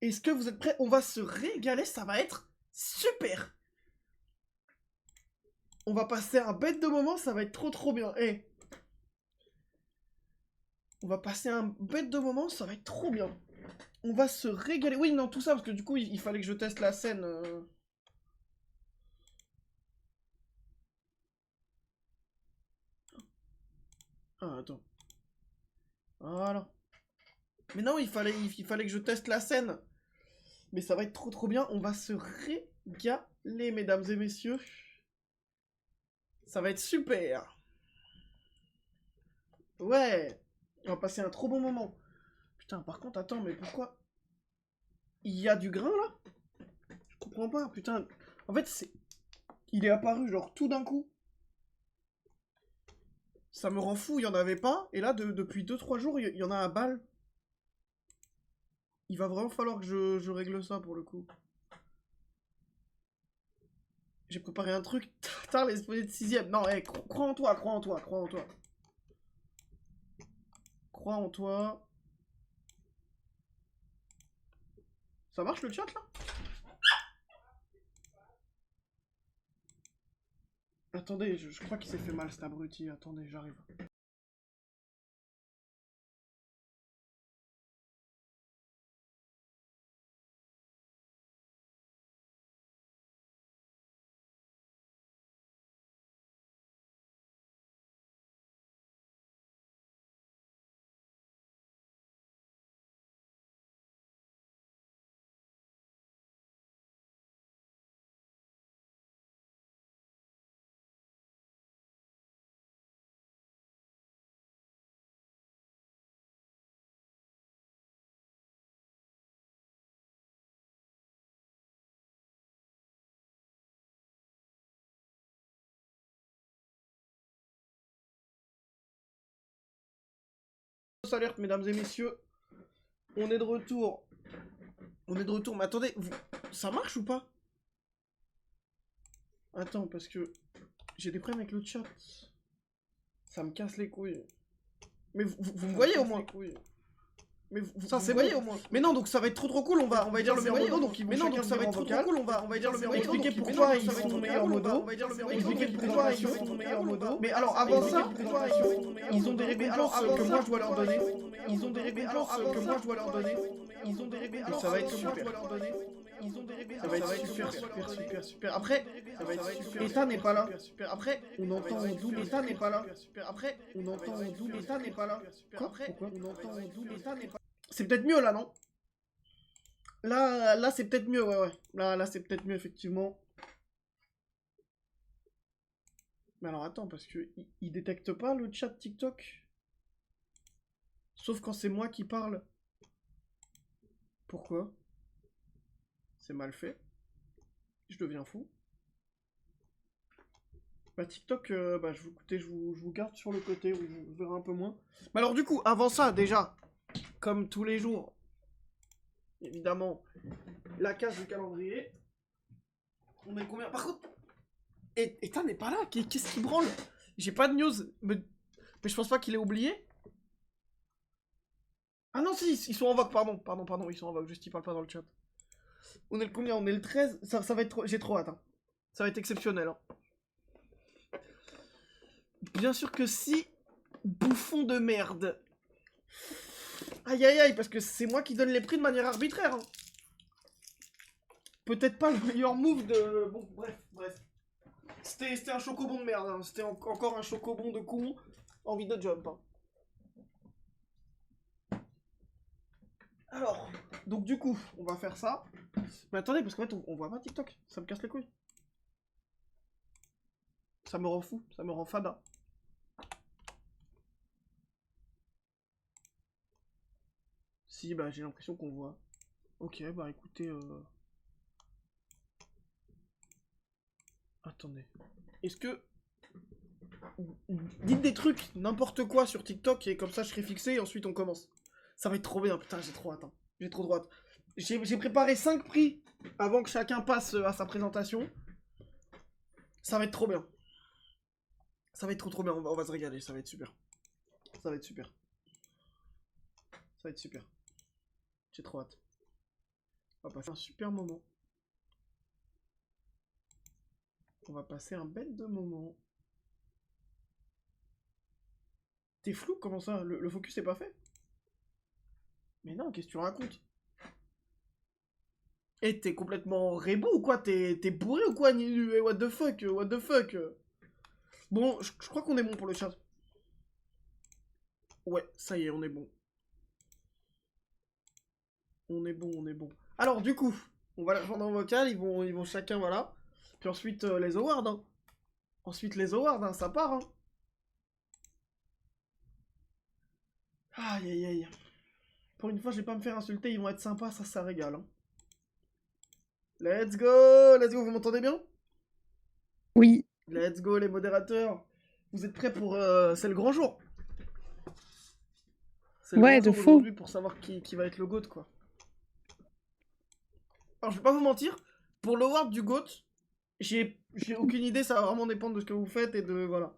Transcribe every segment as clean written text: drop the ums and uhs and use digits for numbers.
Est-ce que vous êtes prêts? On va se régaler, ça va être super. On va passer un bête de moment, ça va être trop bien. Eh, on va passer un bête de moment, ça va être trop bien. On va se régaler. Oui, non, tout ça, parce que du coup, il fallait que je teste la scène. Ah, attends. Voilà. Mais non, il fallait que je teste la scène. Mais ça va être trop bien. On va se régaler, mesdames et messieurs. Ça va être super. Ouais. On va passer un trop bon moment. Putain, par contre, attends, mais pourquoi il y a du grain là? Je comprends pas, putain. En fait, c'est. Il est apparu genre tout d'un coup. Ça me rend fou, il y en avait pas. Et là, depuis 2-3 jours, il y en a à balle. Il va vraiment falloir que je règle ça pour le coup. J'ai préparé un truc. Tard l'esprit de sixième. Non, hey, crois en toi, crois en toi, crois en toi. Crois en toi. Ça marche le chat là? Attendez, je crois qu'il s'est fait mal cet abruti. Attendez, j'arrive. Alerte, mesdames et messieurs. On est de retour. On est de retour. Mais attendez, ça marche ou pas? Attends, parce que j'ai des problèmes avec le chat. Ça me casse les couilles. Mais vous me voyez au moins? Mais ça c'est bon. Au moins. Mais non, donc ça va être trop cool. On va dire le meilleur modo. Mais non, donc ça va être trop cool. On va dire le meilleur modo. Expliquer pourquoi ils sont meilleurs modo. Expliquer pourquoi ils sont meilleurs modo. Mais alors avant ça, ils ont des récompenses que moi je dois leur donner. Ils ont des récompenses que moi je dois leur donner. Ils ont des récompenses. Ça va être super. Ça va être super. Après, ça va être super. Eta n'est pas là. Après, on entend en double. Eta n'est pas là. Après, on entend en double. Eta n'est pas là. Quoi? Pourquoi? On entend en double. Eta n'est pas. C'est peut-être mieux là, non? Là c'est peut-être mieux, ouais. Là c'est peut-être mieux, effectivement. Mais alors attends, parce que il détecte pas le chat TikTok. Sauf quand c'est moi qui parle. Pourquoi? C'est mal fait. Je deviens fou. Bah TikTok, bah écoutez, je vous garde sur le côté, où vous verrez un peu moins. Mais alors du coup, avant ça, déjà, comme tous les jours, évidemment, la case du calendrier. On est combien? Par contre, Ethan n'est pas là. Qu'est-ce qui branle? J'ai pas de news. Mais je pense pas qu'il ait oublié. Ah non, si, ils sont en vogue, pardon, ils sont en vogue, juste ils parlent pas dans le chat. On est le combien? On est le 13. Ça va être trop. J'ai trop hâte. Hein. Ça va être exceptionnel. Hein. Bien sûr que si. Bouffon de merde. Aïe aïe aïe, parce que c'est moi qui donne les prix de manière arbitraire. Hein. Peut-être pas le meilleur move de. Bon, bref. C'était un chocobon de merde. Hein. C'était encore un chocobon de con. Envie de jump. Hein. Alors, donc du coup, on va faire ça. Mais attendez, parce qu'en fait, on voit pas TikTok. Ça me casse les couilles. Ça me rend fou, ça me rend fada. Si, bah j'ai l'impression qu'on voit. Ok, bah écoutez... Attendez. Est-ce que... Dites des trucs, n'importe quoi sur TikTok, et comme ça je serai fixé, et ensuite on commence. Ça va être trop bien, putain, j'ai trop hâte. Hein. J'ai trop droite. J'ai préparé 5 prix avant que chacun passe à sa présentation. Ça va être trop bien. Ça va être trop bien, on va se régaler, ça va être super. Ça va être super. Ça va être super. J'ai trop hâte. On va passer un super moment. On va passer un bête de moment. T'es flou, comment ça? Le focus est pas fait? Mais non, qu'est-ce que tu racontes? Eh, t'es complètement rebou ou quoi? T'es bourré ou quoi, Nilu? Eh, what the fuck? What the fuck? Bon, je crois qu'on est bon pour le chat. Ouais, ça y est, on est bon. On est bon, on est bon. Alors, du coup, on va les rejoindre en vocal, ils vont chacun, voilà. Puis ensuite, les awards, hein. Ensuite, les awards, hein, ça part, hein. Aïe, aïe, aïe. Pour une fois, je vais pas me faire insulter, ils vont être sympas, ça régale, hein. Let's go, vous m'entendez bien? Oui. Let's go, les modérateurs. Vous êtes prêts pour... c'est le grand jour. C'est le Ouais, grand de jour fou. aujourd'hui pour savoir qui va être le GOAT, quoi. Alors, je vais pas vous mentir, pour l'award du GOAT, j'ai aucune idée, ça va vraiment dépendre de ce que vous faites et de... Voilà.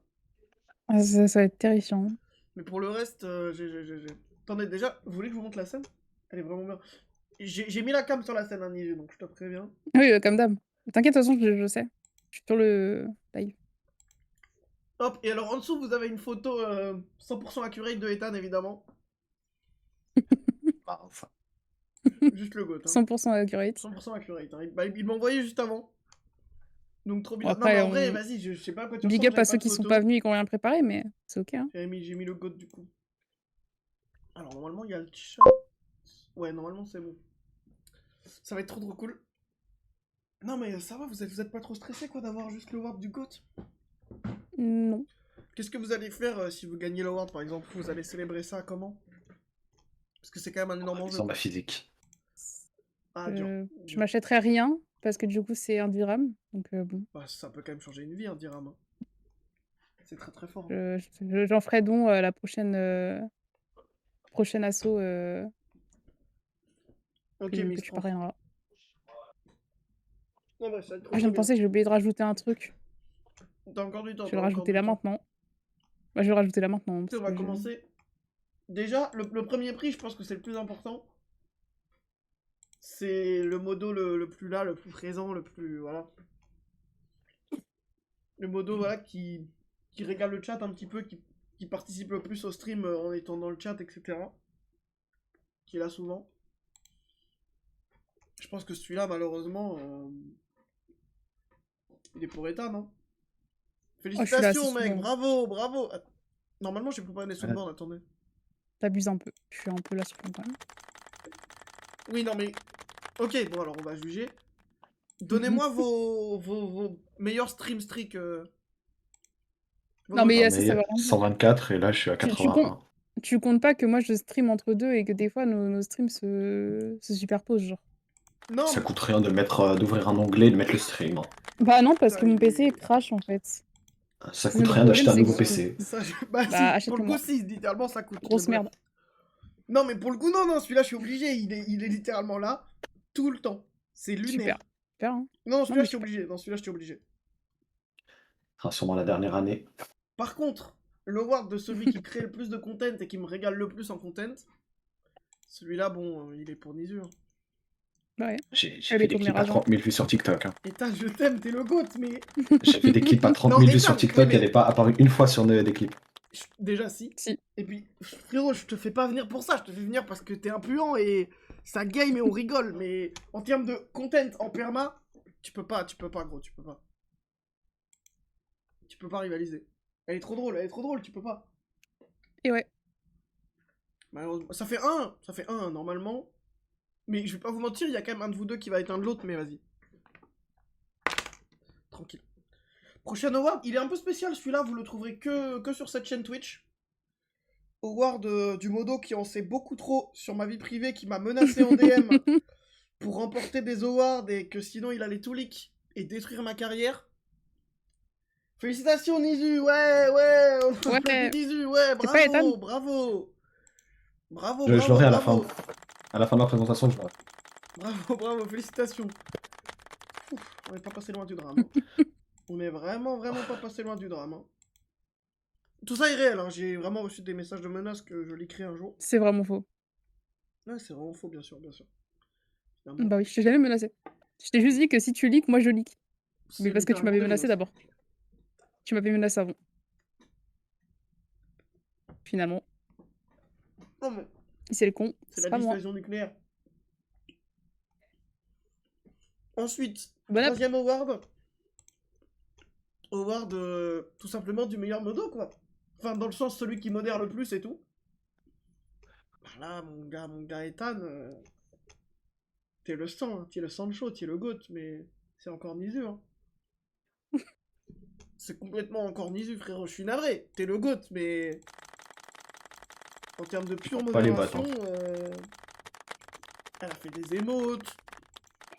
Ah, ça va être terrifiant. Mais pour le reste, Attendez, déjà, vous voulez que je vous montre la scène? Elle est vraiment bien. J'ai mis la cam sur la scène, hein, Nige, donc je te préviens. Oui, comme d'hab. T'inquiète, de toute façon, je sais. Je suis sur le live. Hop, et alors en dessous, vous avez une photo 100% accurate de Ethan, évidemment. Ah, enfin. Juste le GOAT, hein. 100% accurate. 100% accurate. Hein. Il m'a envoyé juste avant. Donc trop Bon, bizarre. Non, mais après, en vrai, vas-y, je sais pas à quoi tu big ressembles, up j'avais à pas ceux de qui sont photo. pas venus et qui ont rien préparé, mais c'est ok. Hein. J'ai mis le GOAT du coup. Alors normalement, il y a le chat. Ouais, normalement, c'est bon. Ça va être trop cool. Non, mais ça va, vous êtes pas trop stressé quoi d'avoir juste le award du GOAT? Non. Qu'est-ce que vous allez faire si vous gagnez l'award par exemple? Vous allez célébrer ça comment? Parce que c'est quand même un énorme enjeu. Sur ma physique. Ah, dur. Je m'achèterai rien parce que du coup, c'est un dirham. Donc bon. Bah, ça peut quand même changer une vie, un dirham. Hein. C'est très très fort. J'en ferai don la prochaine assaut Ok, que tu parraineras. Non, bah, ça va être trop Ah, je viens de penser que j'ai oublié de rajouter un truc. T'as encore du temps. Je vais le rajouter là maintenant. Bah, je vais le rajouter là maintenant. On va commencer. Déjà, le premier prix, je pense que c'est le plus important. C'est le modo le plus là, le plus présent, le plus... Voilà. Le modo, voilà, qui régale le chat un petit peu, qui participe le plus au stream en étant dans le chat, etc. Qui est là souvent. Je pense que celui-là, malheureusement, il est pour Ethan, non? Félicitations, mec, bravo, bravo. Normalement, j'ai préparé des soundboards, attendez. T'abuses un peu, je suis un peu là sur le problème. Oui, non, mais... Ok, bon, alors on va juger. Donnez-moi vos meilleurs stream streaks. Non, mais ça va 124 et là, je suis à 81. Tu comptes pas que moi, je stream entre deux et que des fois, nos streams se superposent, genre. Non, ça coûte rien d'ouvrir un onglet et de mettre le stream. Hein. Bah non, parce que mon PC crash, en fait. Ça coûte rien d'acheter un nouveau PC. Bah, si, pour le coup, si, littéralement, ça coûte. Grosse merde. Non, mais pour le coup, non, celui-là, je suis obligé. Il est littéralement là, tout le temps. C'est lunaire. Super, hein. Non, celui-là, je suis obligé. Non, celui-là, je suis obligé. Ah, sûrement la dernière année. Par contre, l'award de celui qui crée le plus de content et qui me régale le plus en content, celui-là, bon, il est pour Nizu. Hein. Ouais. J'ai fait des clips à 30 000 vues sur TikTok. Hein. Et je t'aime, t'es le GOAT, mais... J'ai fait des clips à 30 000 vues sur TikTok, elle n'est pas apparue une fois sur des clips. Déjà, si. Et puis, frérot, je te fais pas venir pour ça, je te fais venir parce que t'es impuant et ça game et on rigole, mais en termes de content en perma, tu peux pas, gros, tu peux pas. Tu peux pas rivaliser. Elle est trop drôle, tu peux pas. Et ouais. Malheureusement, ça fait un normalement. Mais je vais pas vous mentir, il y a quand même un de vous deux qui va éteindre l'autre, mais vas-y. Tranquille. Prochain award, il est un peu spécial celui-là, vous le trouverez que sur cette chaîne Twitch. Award du modo qui en sait beaucoup trop sur ma vie privée, qui m'a menacé en DM pour remporter des awards et que sinon il allait tout leak et détruire ma carrière. Félicitations Nizu, ouais, Nizu, ouais, bravo. Je l'aurai à la fin. À la fin de la présentation, je l'aurai. Bravo, félicitations. Ouf, on n'est pas passé loin du drame. Hein. On est vraiment pas passé loin du drame. Hein. Tout ça est réel, hein. J'ai vraiment reçu des messages de menaces que je l'écris un jour. C'est vraiment faux. Ouais, c'est vraiment faux, bien sûr. Bah oui, je t'ai jamais menacé. Je t'ai juste dit que si tu leaks, moi je leak. Mais parce que tu m'avais menacé d'abord. Tu m'avais menacé avant. Finalement. Non, mais C'est le con, c'est c'est la pas moi. dissuasion nucléaire. Ensuite, Bon app. 3e award. Award tout simplement du meilleur modo, quoi. Enfin, dans le sens, celui qui modère le plus et tout. Bah là, mon gars Ethan, t'es le sang, hein, t'es le Sancho, t'es le GOAT, mais c'est encore nisu, hein. C'est complètement encore nisu, frérot, je suis navré. T'es le GOAT, mais... En termes de pure Pas les modération, bottes, elle a fait des émotes,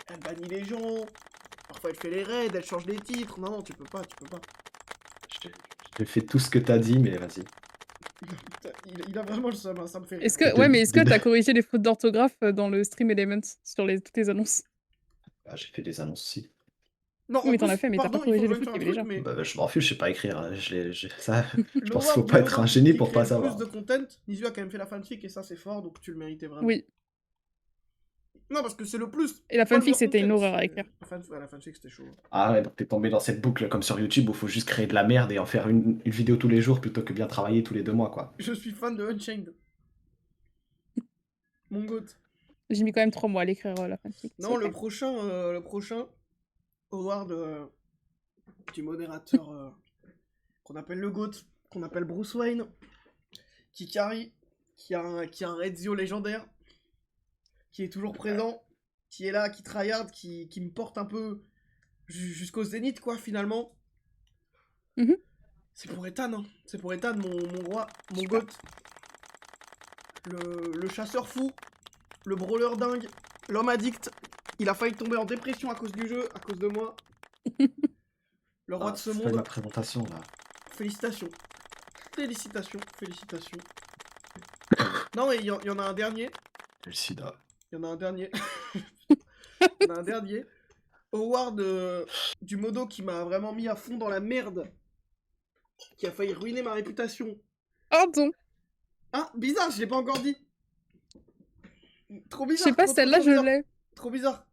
elle bannit les gens, parfois elle fait les raids, elle change les titres. Non, non, tu peux pas, tu peux pas. J'ai fait tout ce que t'as dit, mais vas-y. Il a vraiment le seum, hein, ça me fait rire. Est-ce que, ouais, mais est-ce que t'as corrigé les fautes d'orthographe dans le stream Elements sur toutes les annonces? Ah, j'ai fait des annonces aussi. Non, Oui, mais t'en as fait, mais t'as pas corrigé les fautes qu'il y avait déjà. Mais... Bah, je m'en fiche, je sais pas écrire. Hein. Ça, je pense L'award qu'il faut du pas être modo un génie qui pour pas crée le savoir. plus de content, Nizu a quand même fait la fanfic et ça c'est fort, donc tu le méritais vraiment. Oui. Non, parce que c'est le plus. Et la pas le fanfic, meilleur c'était une content, horreur à c'est- écrire. La fanfic c'était chaud. Ah ouais, donc t'es tombé dans cette boucle comme sur YouTube où il faut juste créer de la merde et en faire une vidéo tous les jours plutôt que bien travailler tous les 2 mois, quoi. Je suis fan de Unchained. Mon goat. J'ai mis quand même 3 mois à l'écrire la fanfic. Non, Okay. le prochain award du modérateur qu'on appelle le GOAT, qu'on appelle Bruce Wayne, qui carry, qui a un Ezio légendaire, qui est toujours présent, qui est là, qui tryhard, qui me porte un peu jusqu'au zénith, quoi, finalement. Mhm. C'est pour Ethan, hein. C'est pour Ethan, mon roi, mon GOAT. Le chasseur fou, le brawler dingue, l'homme addict. Il a failli tomber en dépression à cause du jeu, à cause de moi. Le roi de ce Fais monde. ma présentation, là. Félicitations. Félicitations, félicitations. Non, mais il y en a un dernier. Le sida. Il y en a un dernier. Il y en a un dernier. Award du modo qui m'a vraiment mis à fond dans la merde. Qui a failli ruiner ma réputation. Pardon. Ah, bizarre, je l'ai pas encore dit. Trop bizarre. Je sais pas, trop celle-là, je bizarre. l'ai. Trop bizarre.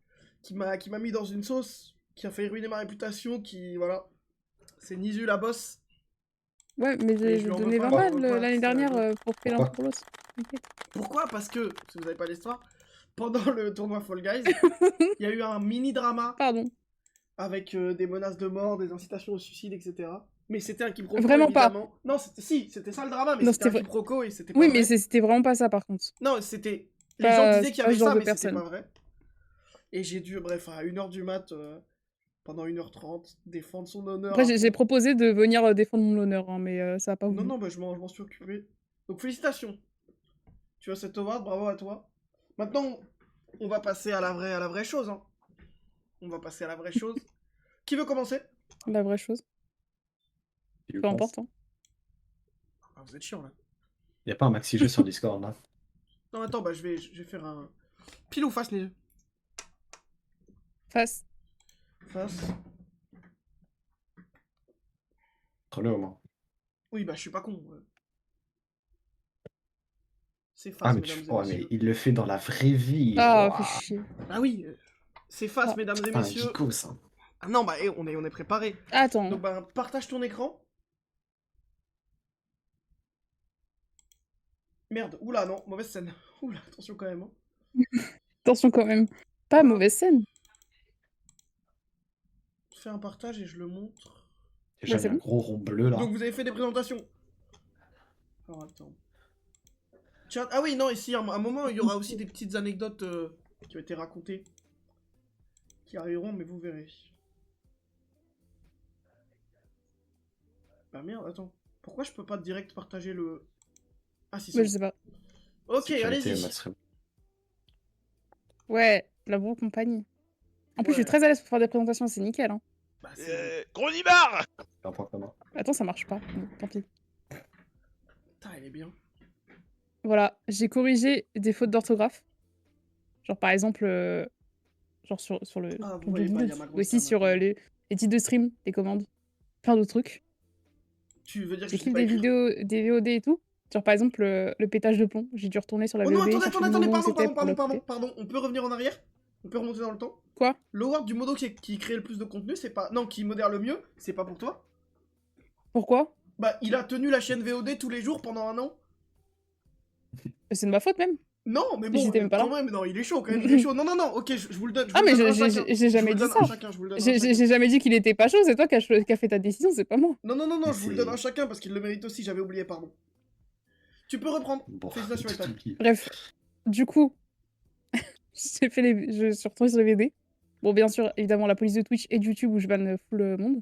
Qui m'a mis dans une sauce. Qui a failli ruiner ma réputation. Qui, voilà. C'est Nizu la boss. Ouais, mais j'ai je lui en donné veux 20 pas, balles l'année c'est la dernière gueule. pour Pélan Prolos. Pourquoi? Parce que, si vous n'avez pas l'histoire, pendant le tournoi Fall Guys, il y a eu un mini drama. Pardon. Avec des menaces de mort, des incitations au suicide, etc. Mais c'était un quiproquo, Vraiment évidemment. pas. Non, c'était ça le drama, mais Non, c'était un vrai. quiproquo et c'était pas Oui, vrai. mais c'était vraiment pas ça, par contre. Non, c'était... Les gens disaient qu'il y avait ça, mais c'était pas vrai. Et j'ai dû, bref, à 1h du mat, pendant 1h30, défendre son honneur. Après, j'ai proposé de venir défendre mon honneur, hein, mais ça a pas voulu. Non, bah, je m'en suis occupé. Donc, félicitations. Tu as cet award, bravo à toi. Maintenant, on va passer à la vraie chose, hein. On va passer à la vraie chose. Qui veut commencer? La vraie chose. Peu importe. Hein. Ah, vous êtes chiant, là. Y'a pas un maxi jeu sur Discord, là? Non, attends, bah je vais faire un... Pile ou face, Nil? Face. Face. Entre-le, au moins. Oui, bah je suis pas con. C'est face, Ah, mais, mesdames et ouais, messieurs. mais il le fait dans la vraie vie. Ah, Ouah. fais chier. Ah oui, c'est face, mesdames et Pas un messieurs. geeko, ça. Ah non, bah on est préparé. Attends. Donc bah partage ton écran. Merde, oula, non, mauvaise scène. Oula, attention quand même. Hein. Attention quand même. Pas mauvaise scène. Je fais un partage et je le montre. Déjà, il y a un gros rond bleu, là. Donc vous avez fait des présentations. Alors attends. Tiens, ah oui, non, ici, à un moment, il y aura aussi des petites anecdotes qui ont été racontées. Qui arriveront, mais vous verrez. Bah merde, attends. Pourquoi je peux pas direct partager le... Ah si, Mais je sais pas. Ok, allez-y. Ouais, la bonne compagnie. En plus, je suis très à l'aise pour faire des présentations, c'est nickel. Hein. Bah, Gros Nimar! Attends, ça marche pas. Bon, tant pis. Putain, elle est bien. Voilà, j'ai corrigé des fautes d'orthographe. Genre par exemple, genre sur le... Ah, vous voyez pas, il y a ma grosse aussi sur les titres de stream, les commandes. Plein d'autres trucs. Tu veux dire que j'ai kill des vidéos, des VOD et tout. Genre par exemple, le pétage de pont. J'ai dû retourner sur la VOD. Oh non, attendez, pardon, on peut revenir en arrière? On peut remonter dans le temps? Quoi? L'award du modo qui crée le plus de contenu, c'est pas... Non, qui modère le mieux, c'est pas pour toi? Pourquoi? Bah, il a tenu la chaîne VOD tous les jours pendant 1 an. C'est de ma faute même. Non, mais bon, J'étais même pas quand là. même, non, il est chaud quand même, il est chaud. Non, non, non, ok, je vous le donne. Ah, mais Je j'ai jamais vous le dit donne ça. à chacun, je vous le donne à chacun. J'ai jamais dit qu'il était pas chaud, c'est toi qui as fait ta décision, c'est pas moi. Non, non, non, non, Mais je vous le donne à chacun parce qu'il le mérite aussi, j'avais oublié, pardon. Tu peux reprendre. Bon, Félicitations, Ethan. Bref, du coup, je suis retournée sur les VD. Bon, bien sûr, évidemment, la police de Twitch et de YouTube où je banne full le monde.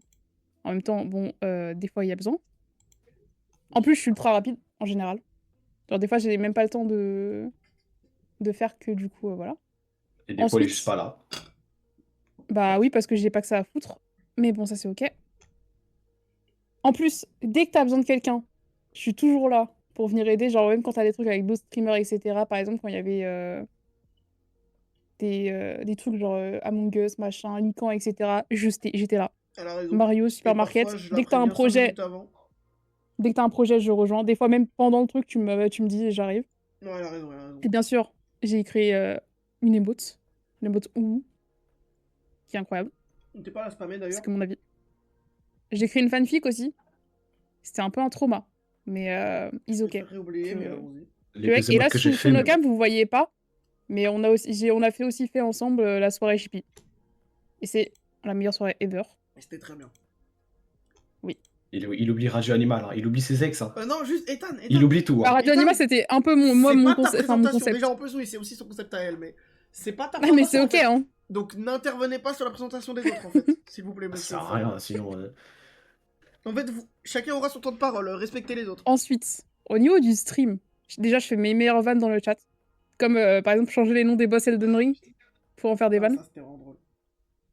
En même temps, bon, des fois, il y a besoin. En plus, je suis ultra rapide, en général. Genre, des fois, j'ai même pas le temps de faire que, du coup, voilà. Et des fois, il est juste pas là. Bah oui, parce que j'ai pas que ça à foutre. Mais bon, ça, c'est ok. En plus, dès que t'as besoin de quelqu'un, je suis toujours là pour venir aider. Genre, même quand t'as des trucs avec d'autres streamers, etc. Par exemple, quand il y avait des trucs genre Among Us, machin, Lican, etc. J'étais là. Elle a raison. Mario, Supermarket. Dès que t'as un projet, je rejoins. Des fois, même pendant le truc, tu me dis et j'arrive. Non, elle a raison, elle a raison. Et bien sûr, j'ai créé une emote. Une emote Ouh. Qui est incroyable. T'es pas la spammer d'ailleurs? C'est que mon avis. J'ai créé une fanfic aussi. C'était un peu un trauma. Mais is ok. Oublié, mais allons-y. Et là, sous nos cams, vous voyez pas. Mais on a fait ensemble la soirée Chippy. Et c'est la meilleure soirée ever. Et c'était très bien. Oui. Il oublie Radio Animal, hein. Il oublie ses ex. Hein. Non, juste Ethan. Il oublie tout. Hein. Radio Animal, c'était un peu mon concept. Déjà, en plus, oui, c'est aussi son concept à elle, mais c'est pas ta présentation. Mais c'est ok, en fait. hein. Donc n'intervenez pas sur la présentation des autres, en fait. S'il vous plaît, monsieur. Ça sert à rien, sinon... En fait, chacun aura son temps de parole, respectez les autres. Ensuite, au niveau du stream, déjà, je fais mes meilleures vannes dans le chat. Comme, par exemple, changer les noms des boss Elden Ring pour en faire des vannes. Ça, c'était vraiment drôle.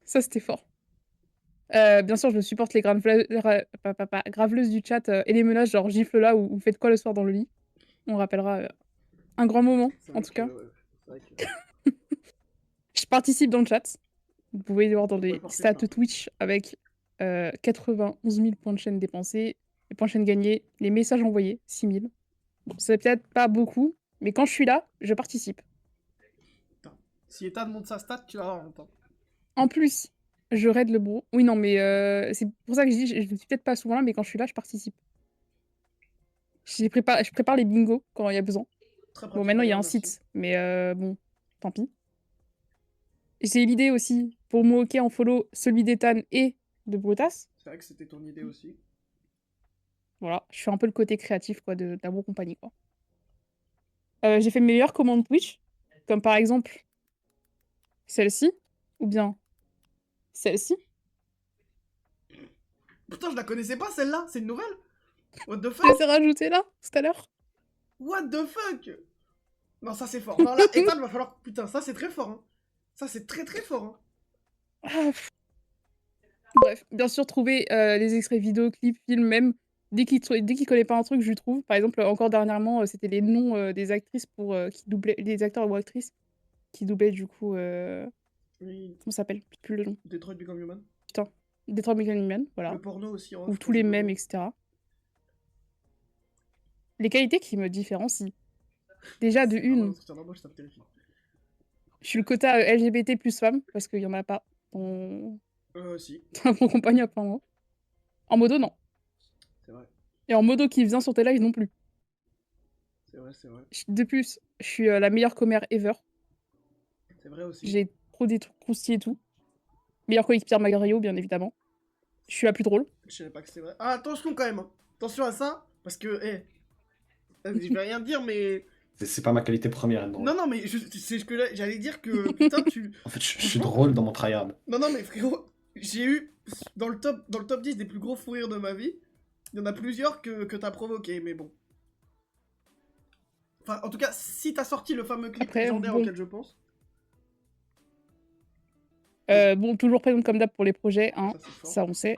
Ça, c'était fort. Bien sûr, je supporte les graveleuses du chat et les menaces, genre gifle là ou faites quoi le soir dans le lit. On rappellera un grand moment, en tout cas. Je participe dans le chat. Vous pouvez voir dans les stats Twitch avec 91 000 points de chaîne dépensés, les points de chaîne gagnés, les messages envoyés, 6 000. Bon, c'est peut-être pas beaucoup, mais quand je suis là, je participe. Attends. Si Ethan monte sa stat, tu vas avoir longtemps. En plus, je raid le bro. Oui, non, mais c'est pour ça que je dis, je suis peut-être pas souvent là, mais quand je suis là, je participe. Je prépare les bingos quand il y a besoin. Bon, maintenant, il y a un site, mais bon, tant pis. J'ai l'idée aussi, pour moi, ok, en follow celui d'Ethan et de Brutas. C'est vrai que c'était ton idée aussi. Voilà, je suis un peu le côté créatif, quoi, de la compagnie, quoi. J'ai fait mes meilleures commandes Twitch, comme par exemple celle-ci, ou bien celle-ci. Putain, je la connaissais pas, celle-là. C'est une nouvelle? What the fuck? Je les ai rajoutées là, tout à l'heure. What the fuck? Non, ça c'est fort. Non, là, Ethan, va falloir... Putain, ça c'est très fort, hein. Ça c'est très très fort, hein. Bref, bien sûr, trouver les extraits vidéo, clips, films, même. Dès qu'il connaît pas un truc, je lui trouve. Par exemple, encore dernièrement, c'était les noms des actrices qui doublaient... des acteurs ou actrices qui doublaient, du coup... Oui. Comment ça s'appelle? Plus le nom. Detroit Become Human. Putain. Detroit Become Human, voilà. Le porno aussi. Ou tous les mèmes, etc. Les qualités qui me différencient. Déjà, de une... Je suis le quota LGBT plus femme, parce qu'il y en a pas dans... Si. Dans mon compagnie, apparemment. En modo, non. C'est vrai. Et en modo qui vient sur tes lives non plus. C'est vrai, c'est vrai. De plus, je suis la meilleure commère ever. C'est vrai aussi. J'ai trop des trucs croustillés et tout. Meilleure coéquipière Magario, bien évidemment. Je suis la plus drôle. Je savais pas que c'était vrai. Ah, attention quand même. Hein. Attention à ça, parce que, je vais rien dire, mais... C'est pas ma qualité première. Non, non, mais c'est ce que j'allais dire que, putain, tu... En fait, je suis drôle dans mon tryhard. Non, non, mais frérot, j'ai eu, dans le top 10 des plus gros fous rires de ma vie, il y en a plusieurs que t'as provoqué, mais bon. Enfin, en tout cas, si t'as sorti le fameux clip légendaire auquel je pense... Bon, toujours présente comme d'hab pour les projets, hein, ça on sait.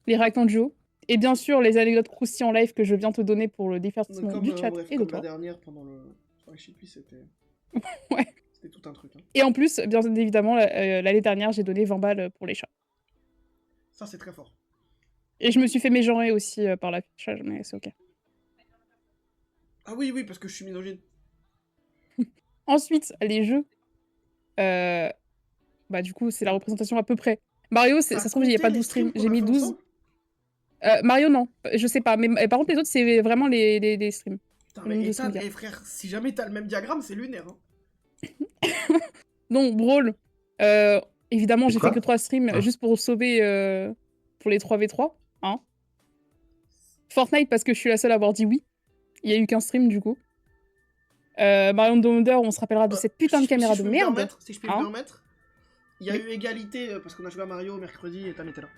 Les réactions de duo. Et bien sûr, les anecdotes croustillantes en live que je viens te donner pour le divertissement du chat et de toi. La dernière, pendant le... c'était... Ouais. C'était tout un truc. Hein. Et en plus, bien évidemment, l'année dernière, j'ai donné 20 balles pour les chats. Ça, c'est très fort. Et je me suis fait mégenrer aussi par l'affichage, mais c'est ok. Ah oui, oui, parce que je suis misogyne. Ensuite, les jeux. Bah, du coup, c'est la représentation à peu près. Mario, ça se trouve, il n'y a pas 12 streams. J'ai mis 12. Mario, non. Je sais pas. Mais par contre, les autres, c'est vraiment les streams. Putain, mais Ethan, frère, si jamais t'as le même diagramme, c'est lunaire. Hein. Donc, Brawl. Évidemment, j'ai fait que 3 streams juste pour sauver pour les 3v3. Hein. Fortnite, parce que je suis la seule à avoir dit oui. Il y a eu qu'un stream, du coup. Mario Wonder, on se rappellera de cette putain de caméra de merde. Si je peux me permettre, il y a eu égalité parce qu'on a joué à Mario mercredi et Ethan était là.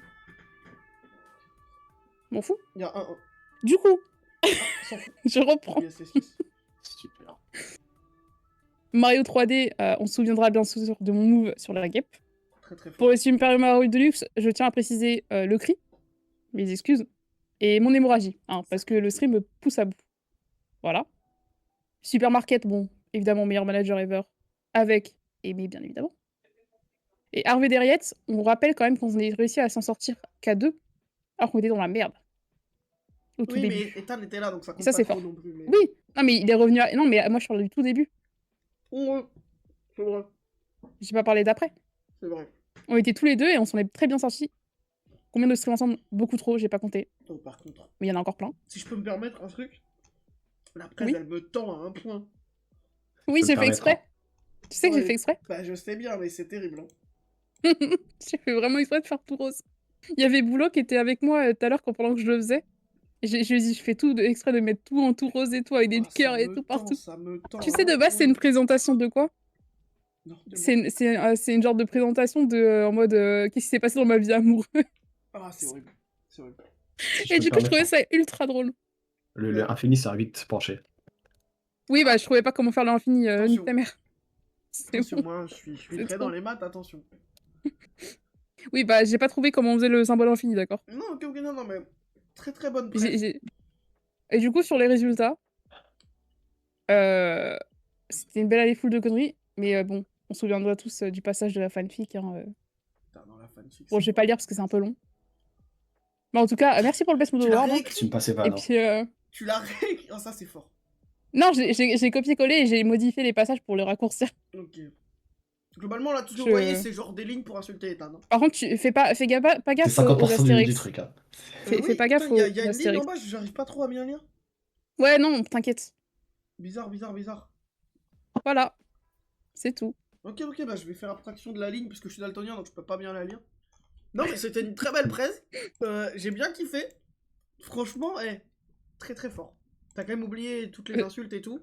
M'en fous. Il y a un. Du coup, je reprends. Yes. Super. Mario 3D, on se souviendra bien sûr de mon move sur la guêpe. Très fort. Pour les Super Mario Deluxe, je tiens à préciser le cri, mes excuses, et mon hémorragie, hein, parce que le stream me pousse à bout. Voilà. Supermarket, bon, évidemment, meilleur manager ever, avec Aimé, bien évidemment. Et Harvey Derriette, on vous rappelle quand même qu'on a réussi à s'en sortir qu'à 2, alors qu'on était dans la merde. Au tout début. Mais Ethan était là, donc ça compte ça, pas c'est trop fort. non plus. Mais... Oui, non, mais il est revenu à... Non, mais moi, je parle du tout début. Ouais, c'est vrai. J'ai pas parlé d'après. C'est vrai. On était tous les deux et on s'en est très bien sortis. Combien de streams ensemble? Beaucoup trop, j'ai pas compté. Oh, par contre. Mais il y en a encore plein. Si je peux me permettre un truc, la presse, elle me tend à un point. Oui, j'ai fait exprès. Tu sais que j'ai fait exprès? Bah, je sais bien, mais c'est terrible. Hein. J'ai fait vraiment exprès de faire tout rose. Il y avait Boulot qui était avec moi tout à l'heure pendant que je le faisais. Je lui ai dit, je fais tout exprès de mettre tout en tout rose et tout, avec des cœurs et tout partout. Tu sais, de base, c'est une présentation de quoi? C'est une genre de présentation de, en mode qu'est-ce qui s'est passé dans ma vie amoureuse. Ah, c'est horrible. C'est horrible. Et du coup, je trouvais ça ultra drôle. Le infini, c'est un vite penché. Oui, bah, je trouvais pas comment faire l'infini, nique ta mère. Attention, bon. Moi, je suis très dans les maths, attention. Oui, bah, j'ai pas trouvé comment on faisait le symbole infini, d'accord. Non, ok, non, mais très bonne presse. Et du coup, sur les résultats, c'était une belle allée full de conneries, mais bon, on se souviendra tous du passage de la fanfic. Hein, Putain, la fanfic, bon, je vais pas le lire parce que c'est un peu long. Mais en tout cas, merci pour le best modo award. Tu me passais pas, et non. puis, Tu l'as réécrit. Oh, ça, c'est fort. Non, j'ai copié-collé et j'ai modifié les passages pour le raccourcir. Ok. Globalement, là, tout ce que vous voyez, c'est genre des lignes pour insulter Ethan. Hein. Par contre, tu fais pas gaffe c'est 50% aux astérix. du truc. Hein. Fais pas gaffe aux astérix. Il y a une ligne en bas, j'arrive pas trop à bien lire. Ouais, non, t'inquiète. Bizarre. Voilà. C'est tout. Ok, bah je vais faire abstraction de la ligne puisque je suis daltonien donc je peux pas bien la lire. Non, mais c'était une très belle presse. J'ai bien kiffé. Franchement, très fort. T'as quand même oublié toutes les insultes et tout.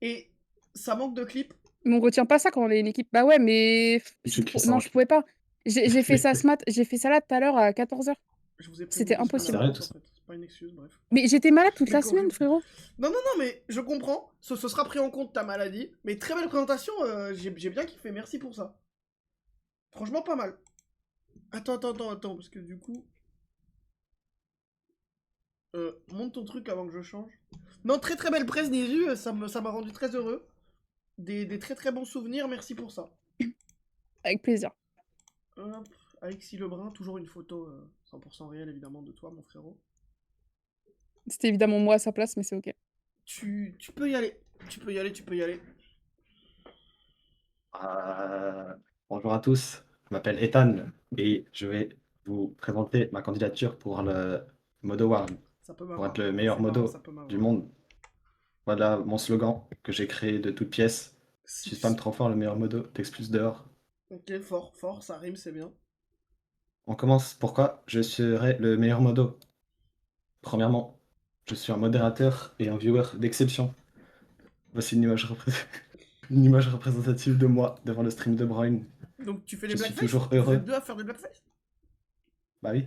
Et ça manque de clips. Mais on retient pas ça quand on est une équipe. Bah ouais, mais... Non, je pouvais pas. J'ai fait ça j'ai fait ça là tout à l'heure à 14h. C'était impossible. C'est pas une excuse, bref. Mais j'étais malade toute la semaine, frérot. Non, mais je comprends. Ce sera pris en compte ta maladie. Mais très belle présentation. J'ai bien kiffé. Merci pour ça. Franchement, pas mal. Attends, parce que du coup... monte ton truc avant que je change. Non, très belle presse, Nisu, ça m'a rendu très heureux. Des très bons souvenirs, merci pour ça. Avec plaisir. Hop, Alexis Lebrun, toujours une photo 100% réelle évidemment de toi, mon frérot. C'était évidemment moi à sa place, mais c'est ok. Tu peux y aller. Tu peux y aller. Bonjour à tous, je m'appelle Ethan et je vais vous présenter ma candidature pour le Modo Award. Pour être le meilleur modo du monde. Voilà mon slogan que j'ai créé de toutes pièces. Si tu spam trop fort, le meilleur modo, t'expulse dehors. Ok, fort, ça rime, c'est bien. On commence. Pourquoi je serai le meilleur modo? Premièrement, je suis un modérateur et un viewer d'exception. Voici une image représentative de moi devant le stream de Brown. Donc tu fais des blackface? Je suis toujours heureux. Vous êtes deux à faire des blackface? Bah oui.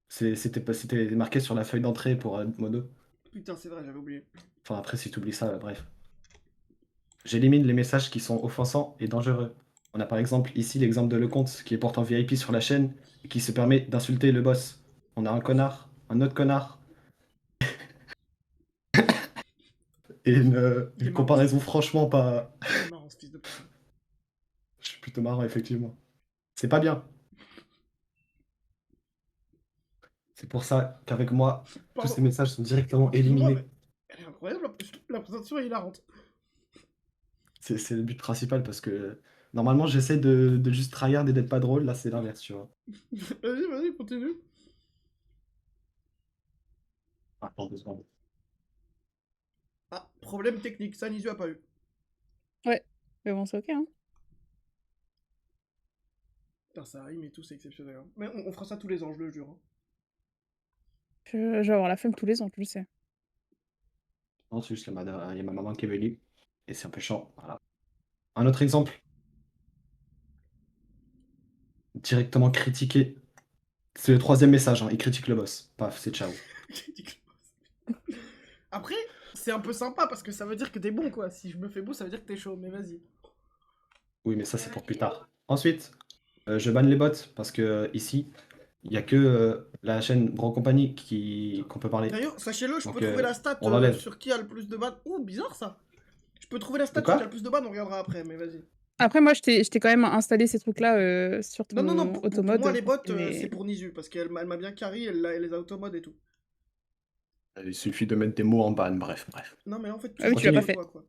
C'était marqué sur la feuille d'entrée pour modo. Putain, c'est vrai, j'avais oublié. Enfin, après, si tu oublies ça, bref. J'élimine les messages qui sont offensants et dangereux. On a par exemple ici l'exemple de Lecomte qui est pourtant VIP sur la chaîne et qui se permet d'insulter le boss. On a un connard, un autre connard. Et une comparaison franchement pas... marrant, ce fils de pute. Je suis plutôt marrant, effectivement. C'est pas bien. C'est pour ça qu'avec moi, tous ces messages sont directement éliminés. Elle est incroyable, la présentation est hilarante. C'est le but principal parce que Normalement, j'essaie de juste tryhard et d'être pas drôle. Là, c'est l'inverse, tu vois. Vas-y, continue. Attends 2 secondes. Ah, problème technique, ça Nisu a pas eu. Ouais, mais bon, c'est ok, hein. Putain, ça rime et tout, c'est exceptionnel. Hein. Mais on fera ça tous les ans, je le jure. Hein. Je vais avoir la flemme tous les ans, tu le sais. Non, c'est juste qu'il y a ma maman qui est venue. Et c'est un peu chiant. Voilà. Un autre exemple. Directement critiquer. C'est le 3e message, hein. Il critique le boss. Paf, c'est ciao. Après, c'est un peu sympa parce que ça veut dire que t'es bon, quoi. Si je me fais beau, ça veut dire que t'es chaud, mais vas-y. Oui, mais ça, c'est pour plus tard. Ensuite, je banne les bots parce que ici, il n'y a que la chaîne Bro Company qu'on peut parler. D'ailleurs, sachez-le, je peux trouver la stat sur qui a le plus de ban. Oh, bizarre ça. Je peux trouver la stat sur qui a le plus de ban, on regardera après, mais vas-y. Après, moi, je t'ai quand même installé ces trucs-là sur ton non, pour automode. moi, les bots, c'est pour Nisu, parce qu'elle m'a bien carry, elle les a automode et tout. Il suffit de mettre des mots en ban, bref. Non, mais en fait, tu l'as pas fait. Quoi.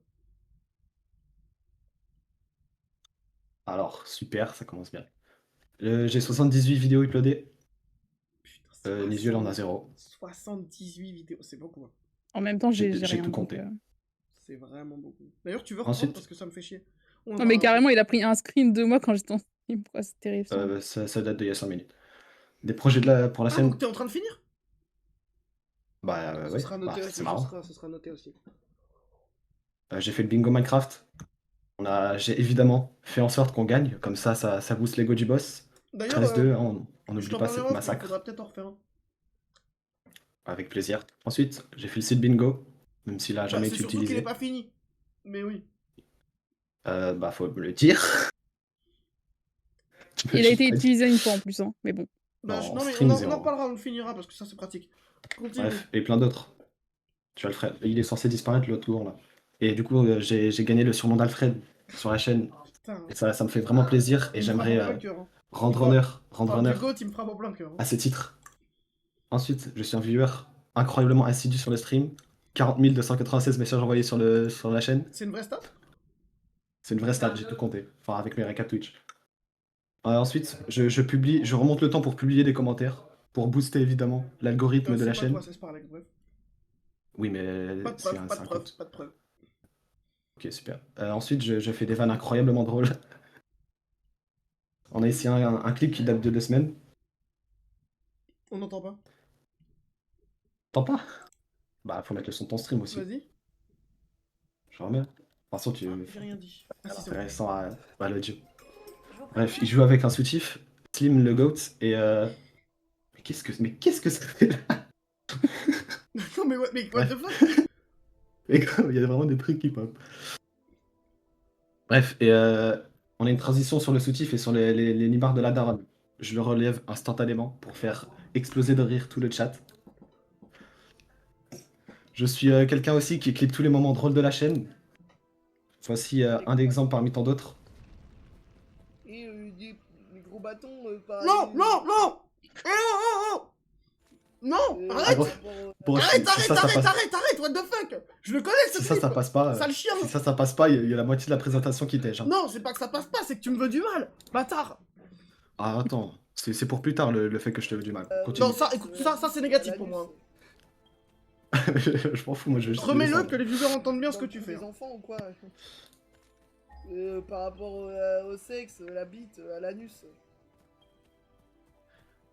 Alors, super, ça commence bien. J'ai 78 vidéos uploadées. Putain, Nisu, on a 0. 78 vidéos, c'est beaucoup. Hein. En même temps, j'ai rien tout compté. C'est vraiment beaucoup. D'ailleurs, tu veux reprendre parce que ça me fait chier. Non, mais carrément, il a pris un screen de moi quand j'étais en stream. C'est terrible. Ça date d'il y a 5 minutes. Des projets pour la scène. Ah, donc t'es en train de finir? Bah, ouais. C'est marrant. Ce sera noté aussi. J'ai fait le bingo Minecraft. J'ai évidemment fait en sorte qu'on gagne. Comme ça booste l'ego du boss. 13-2, on n'oublie pas cette massacre. Faudra peut-être en refaire un. Avec plaisir. Ensuite, j'ai fait le site bingo. Même s'il a jamais été utilisé. C'est surtout qu'il n'est pas fini. Mais oui. Bah, faut me le dire. Il a été utilisé une fois en plus, hein. Mais bon. Bah, non, mais on en parlera, on le finira parce que ça c'est pratique. Continue. Bref, et plein d'autres. Tu vois, Alfred, il est censé disparaître l'autre tour là. Et du coup, j'ai gagné le surnom d'Alfred sur la chaîne. Putain. Et ça me fait vraiment plaisir et j'aimerais rendre honneur à ce titre. Ensuite, je suis un viewer incroyablement assidu sur le stream. 40 296 messages envoyés sur la chaîne. C'est une vraie stat? C'est une vraie stat, j'ai tout compté. Enfin, avec mes récaps Twitch. Ensuite, je remonte le temps pour publier des commentaires. Pour booster évidemment l'algorithme de la chaîne. Oui, mais c'est un pas de preuve. Ok, super. Ensuite, je fais des vannes incroyablement drôles. On a ici un clip qui date de 2 semaines. On n'entend pas. T'entends pas? Bah, faut mettre le son de ton stream aussi. Vas-y. Je remets. De toute façon, J'ai rien dit. Intéressant à l'audio. Bref, il joue avec un soutif, Slim le Goat, et Mais qu'est-ce que ça fait là? Non mais what the fuck? Il y a vraiment des trucs qui pop. Bref, et on a une transition sur le soutif et sur les nibards de la daronne. Je le relève instantanément pour faire exploser de rire tout le chat. Je suis quelqu'un aussi qui clip tous les moments drôles de la chaîne. Voici un exemple parmi tant d'autres. Et des gros bâtons Non, non, non! Non, arrête! Arrête, what the fuck! Je le connais ce clip! Ça passe pas. Sale chien! Si ça passe pas, il y a la moitié de la présentation qui dège. Hein. Non, c'est pas que ça passe pas, c'est que tu me veux du mal! Bâtard! Ah, attends, c'est pour plus tard le fait que je te veux du mal. Continue. Non, écoute, ça c'est négatif pour moi. Je m'en fous, moi je veux juste. Remets-le que les viewers entendent bien ce que tu fais. Les enfants ou quoi? Par rapport au sexe, la bite, à l'anus.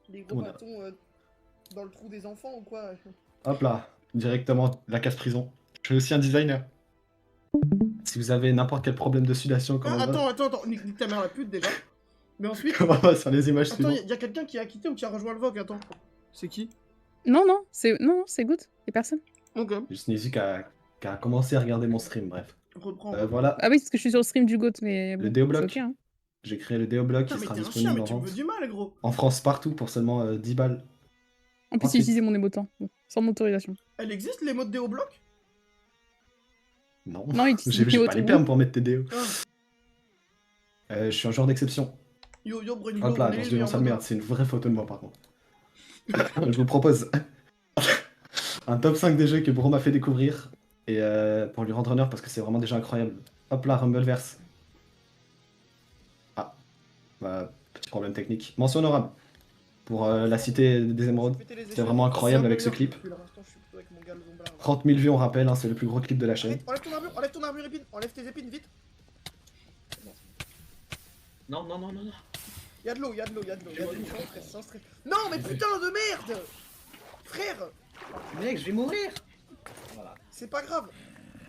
Les gros bâtons dans le trou des enfants ou quoi? Hop là, directement la casse prison. Je suis aussi un designer. Si vous avez n'importe quel problème de sudation, attends, nique ta mère la pute déjà. Mais ensuite. Comment va sur les images suivantes. Attends, y'a quelqu'un qui a quitté ou qui a rejoint le Vogue, attends. C'est qui? Non, c'est good. Y'a personne. Ok. Juste Nizu qui a commencé à regarder mon stream, bref. Reprends. Voilà. Ah oui, parce que je suis sur le stream du GOAT, mais. Le Déobloc. Okay, hein. J'ai créé le Déobloc qui sera disponible en vente. Tu me veux du mal, gros. En France, partout, pour seulement 10 balles. En plus, j'ai utilisé mon émotant, bon, sans mon autorisation. Elle existe, les modes Déobloc? Non, j'ai pas les permes pour mettre tes déos. Je suis un joueur d'exception. Yo, Brunigo, hop là, dans ce ça de merde, c'est une vraie photo de moi par contre. Je vous propose un top 5 des jeux que Bro m'a fait découvrir. Et pour lui rendre honneur parce que c'est vraiment déjà incroyable. Hop là, Rumbleverse. bah, petit problème technique. Mention honorable pour la cité des émeraudes. C'était vraiment incroyable avec ce clip. 30 000 vues, on rappelle, hein, c'est le plus gros clip de la chaîne. Enlève ton armure épine, enlève tes épines, vite. Non. Y'a de l'eau. Sans stress. Non, mais putain de merde. Frère. Mec, je vais mourir. Voilà. C'est pas grave.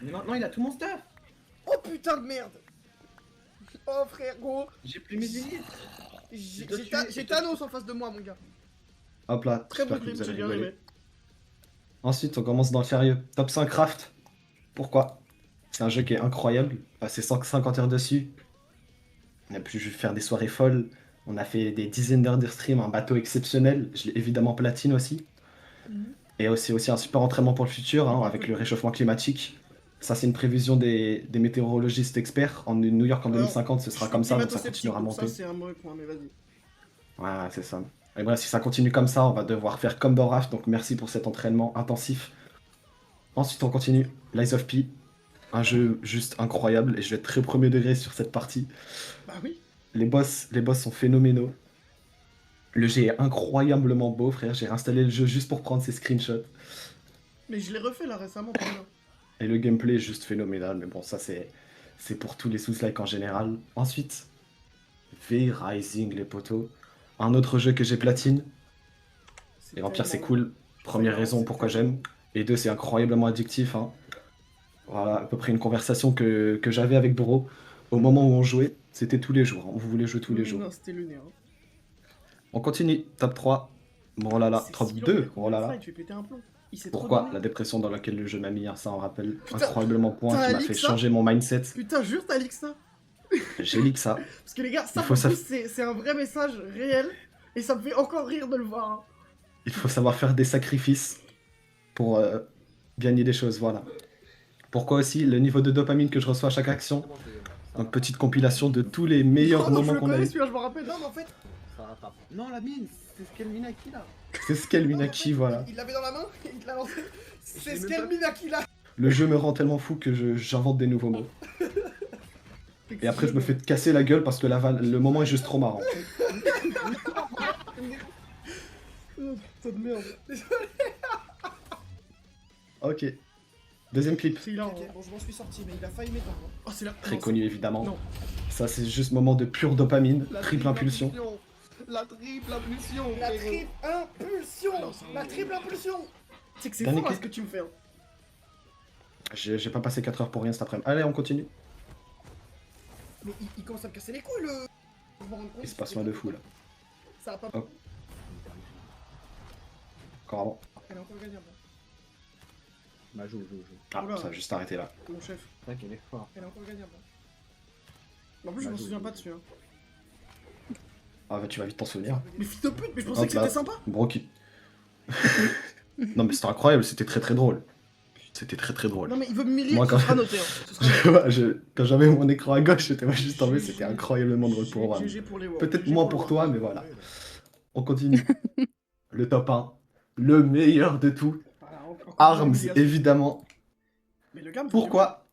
Mais maintenant, il a tout mon stuff. Oh putain de merde. Oh frère, gros. J'ai plus mes élites. J'ai Thanos en face de moi, mon gars. Hop là, très bon j'espère que clip, vous j'ai avez bien rigolé. aimé. Ensuite, on commence dans le sérieux. Top 5 Craft. Pourquoi? C'est un jeu qui est incroyable. Passé 150 heures dessus. On a pu faire des soirées folles. On a fait des dizaines d'heures de stream, un bateau exceptionnel. Je l'ai évidemment platine aussi. Et c'est aussi un super entraînement pour le futur, hein, avec le réchauffement climatique. Ça, c'est une prévision des météorologistes experts. En New York en 2050, ce sera comme ça, donc ça continuera à monter. Ça, c'est un mauvais point, mais vas-y. Ouais, c'est ça. Et bref, si ça continue comme ça, on va devoir faire comme dans Raft, donc merci pour cet entraînement intensif. Ensuite, on continue. Lies of P. Un jeu juste incroyable, et je vais être très premier degré sur cette partie. Bah oui. Les boss sont phénoménaux. Le jeu est incroyablement beau, frère. J'ai réinstallé le jeu juste pour prendre ces screenshots. Mais je l'ai refait là récemment, pour bien. Et le gameplay est juste phénoménal, mais bon, ça c'est pour tous les sous-likes en général. Ensuite, V-Rising, les potos. Un autre jeu que j'ai platine. Et Vampire, c'est cool. Première raison pourquoi j'aime. Et deux, c'est incroyablement addictif. Hein. Voilà, à peu près une conversation que j'avais avec Bro. Au moment où on jouait, c'était tous les jours. Hein. On voulait jouer tous les jours. Non, c'était le nez. Hein. On continue. Top 3. Bon là là. Top 2. Oh là là. Pourquoi la dépression dans laquelle le jeu m'a mis, hein, ça en rappelle incroyablement point qui m'a fait changer mon mindset. Putain, jure, t'as leak ça? J'ai leak ça. Parce que les gars, ça, c'est un vrai message réel. Et ça me fait encore rire de le voir. Hein. Il faut savoir faire des sacrifices pour gagner des choses, voilà. Pourquoi aussi le niveau de dopamine que je reçois à chaque action. Donc petite compilation de tous les meilleurs moments qu'on a eu. Je me rappelle. Non, mais en fait... Non, la mine, c'est Skelminaki là. C'est Skelminaki, voilà. Il l'avait dans la main et il te l'a lancé. C'est Skelminaki là. Le jeu me rend tellement fou que j'invente des nouveaux mots. Et après je me fais casser la gueule parce que le moment est juste trop marrant. Oh putain de merde. Ok. Deuxième clip. C'est hilarant. Okay, bon, je m'en suis sorti, mais il a failli m'éteindre. Oh, c'est là. Très connu évidemment. Non. Ça c'est juste moment de pure dopamine, triple impulsion. La triple impulsion. La triple impulsion. La triple impulsion. Tu sais que c'est fort là, ce que tu me fais. Hein. J'ai pas passé 4 heures pour rien cet après-midi. Allez, on continue. Mais il commence à me casser les couilles le... Il se passe loin de fou là. Ça va pas... Oh. Encore avant. Elle est encore gagnable. Bah joue. Ah, ça a juste arrêté là. Mon chef. C'est vrai qu'elle est forte. Elle est encore gagnable. En plus, je m'en souviens pas dessus. Hein. Ah bah tu vas vite t'en souvenir. Mais fils de pute, mais je pensais que c'était sympa. Bro qui... Non mais c'était incroyable, c'était très drôle. C'était très drôle. Non mais il veut m'humilier, moi, ce sera noté. Hein. Quand j'avais mon écran à gauche, j'étais juste tombé, c'était incroyablement drôle pour moi. Peut-être moins pour toi, mais voilà. On continue. Le top 1. Le meilleur de tout. Arms, évidemment. Mais le gars pourquoi?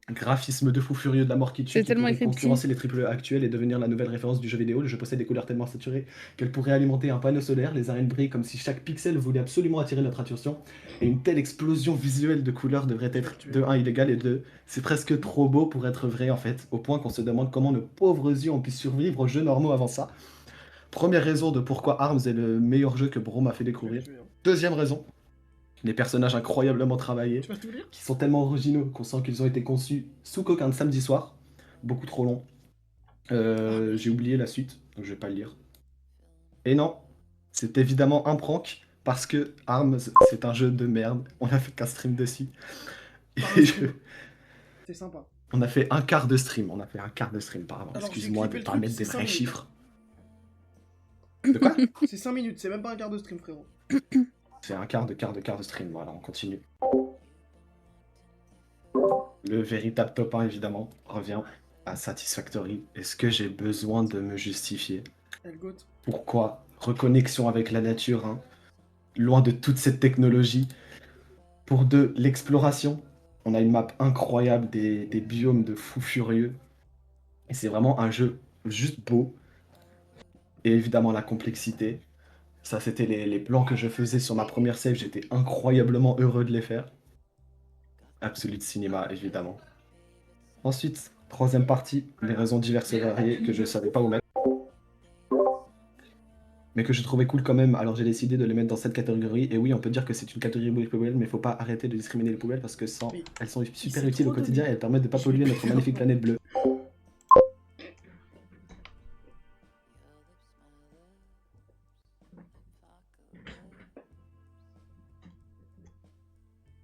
Graphisme de fou furieux de la mort qui tue, qui pourrait écrit concurrencer les AAA actuels et devenir la nouvelle référence du jeu vidéo. Le jeu possède des couleurs tellement saturées qu'elles pourraient alimenter un panneau solaire. Les arènes brillent comme si chaque pixel voulait absolument attirer notre attention. Et une telle explosion visuelle de couleurs devrait être de 1 illégale et de c'est presque trop beau pour être vrai en fait, au point qu'on se demande comment nos pauvres yeux ont pu survivre aux jeux normaux avant ça. Première raison de pourquoi Arms est le meilleur jeu que Bro m'a fait découvrir. Deuxième raison, les personnages incroyablement travaillés, qui sont tellement originaux qu'on sent qu'ils ont été conçus sous coquin de samedi soir, beaucoup trop long. J'ai oublié la suite, donc je vais pas le lire. Et non, c'est évidemment un prank, parce que Arms, c'est un jeu de merde. On a fait qu'un stream dessus. C'est sympa. On a fait un quart de stream, pardon. Excuse-moi de pas mettre des vrais chiffres. De quoi? C'est 5 minutes, c'est même pas un quart de stream, frérot. C'est un quart de stream, voilà, on continue. Le véritable top 1, évidemment, revient à Satisfactory. Est-ce que j'ai besoin de me justifier? Pourquoi? Reconnexion avec la nature, hein. Loin de toute cette technologie. Pour de l'exploration, on a une map incroyable, des biomes de fous furieux. Et c'est vraiment un jeu juste beau. Et évidemment, la complexité. Ça, c'était les plans que je faisais sur ma première save. J'étais incroyablement heureux de les faire. Absolute cinéma, évidemment. Ensuite, troisième partie, les raisons diverses et variées que je savais pas où mettre. Mais que je trouvais cool quand même, alors j'ai décidé de les mettre dans cette catégorie. Et oui, on peut dire que c'est une catégorie poubelle, mais faut pas arrêter de discriminer les poubelles parce que elles sont super utiles au quotidien et elles permettent de pas polluer notre magnifique planète bleue.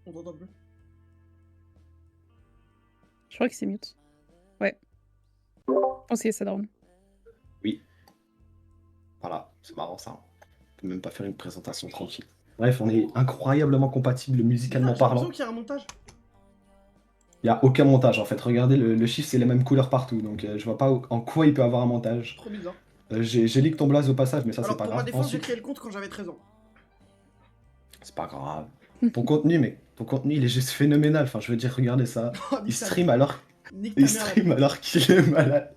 On t'entend plus. Je crois que c'est mute. Ouais. Je pense qu'il y a ça down. Oui. Voilà, c'est marrant ça. On peut même pas faire une présentation tranquille. Bref, on est incroyablement compatibles musicalement parlant. J'ai l'impression qu'il y a un montage. Il n'y a aucun montage en fait. Regardez, le chiffre c'est les mêmes couleurs partout. Donc je vois pas en quoi il peut avoir un montage. Trop bizarre. J'ai leak ton blaze au passage, mais ça c'est pas grave. Pour ma défense, j'ai créé le compte quand j'avais 13 ans. C'est pas grave. Ton contenu, mec. Ton contenu il est juste phénoménal. Enfin, je veux dire, regardez ça. Il stream alors. Il stream alors qu'il est malade.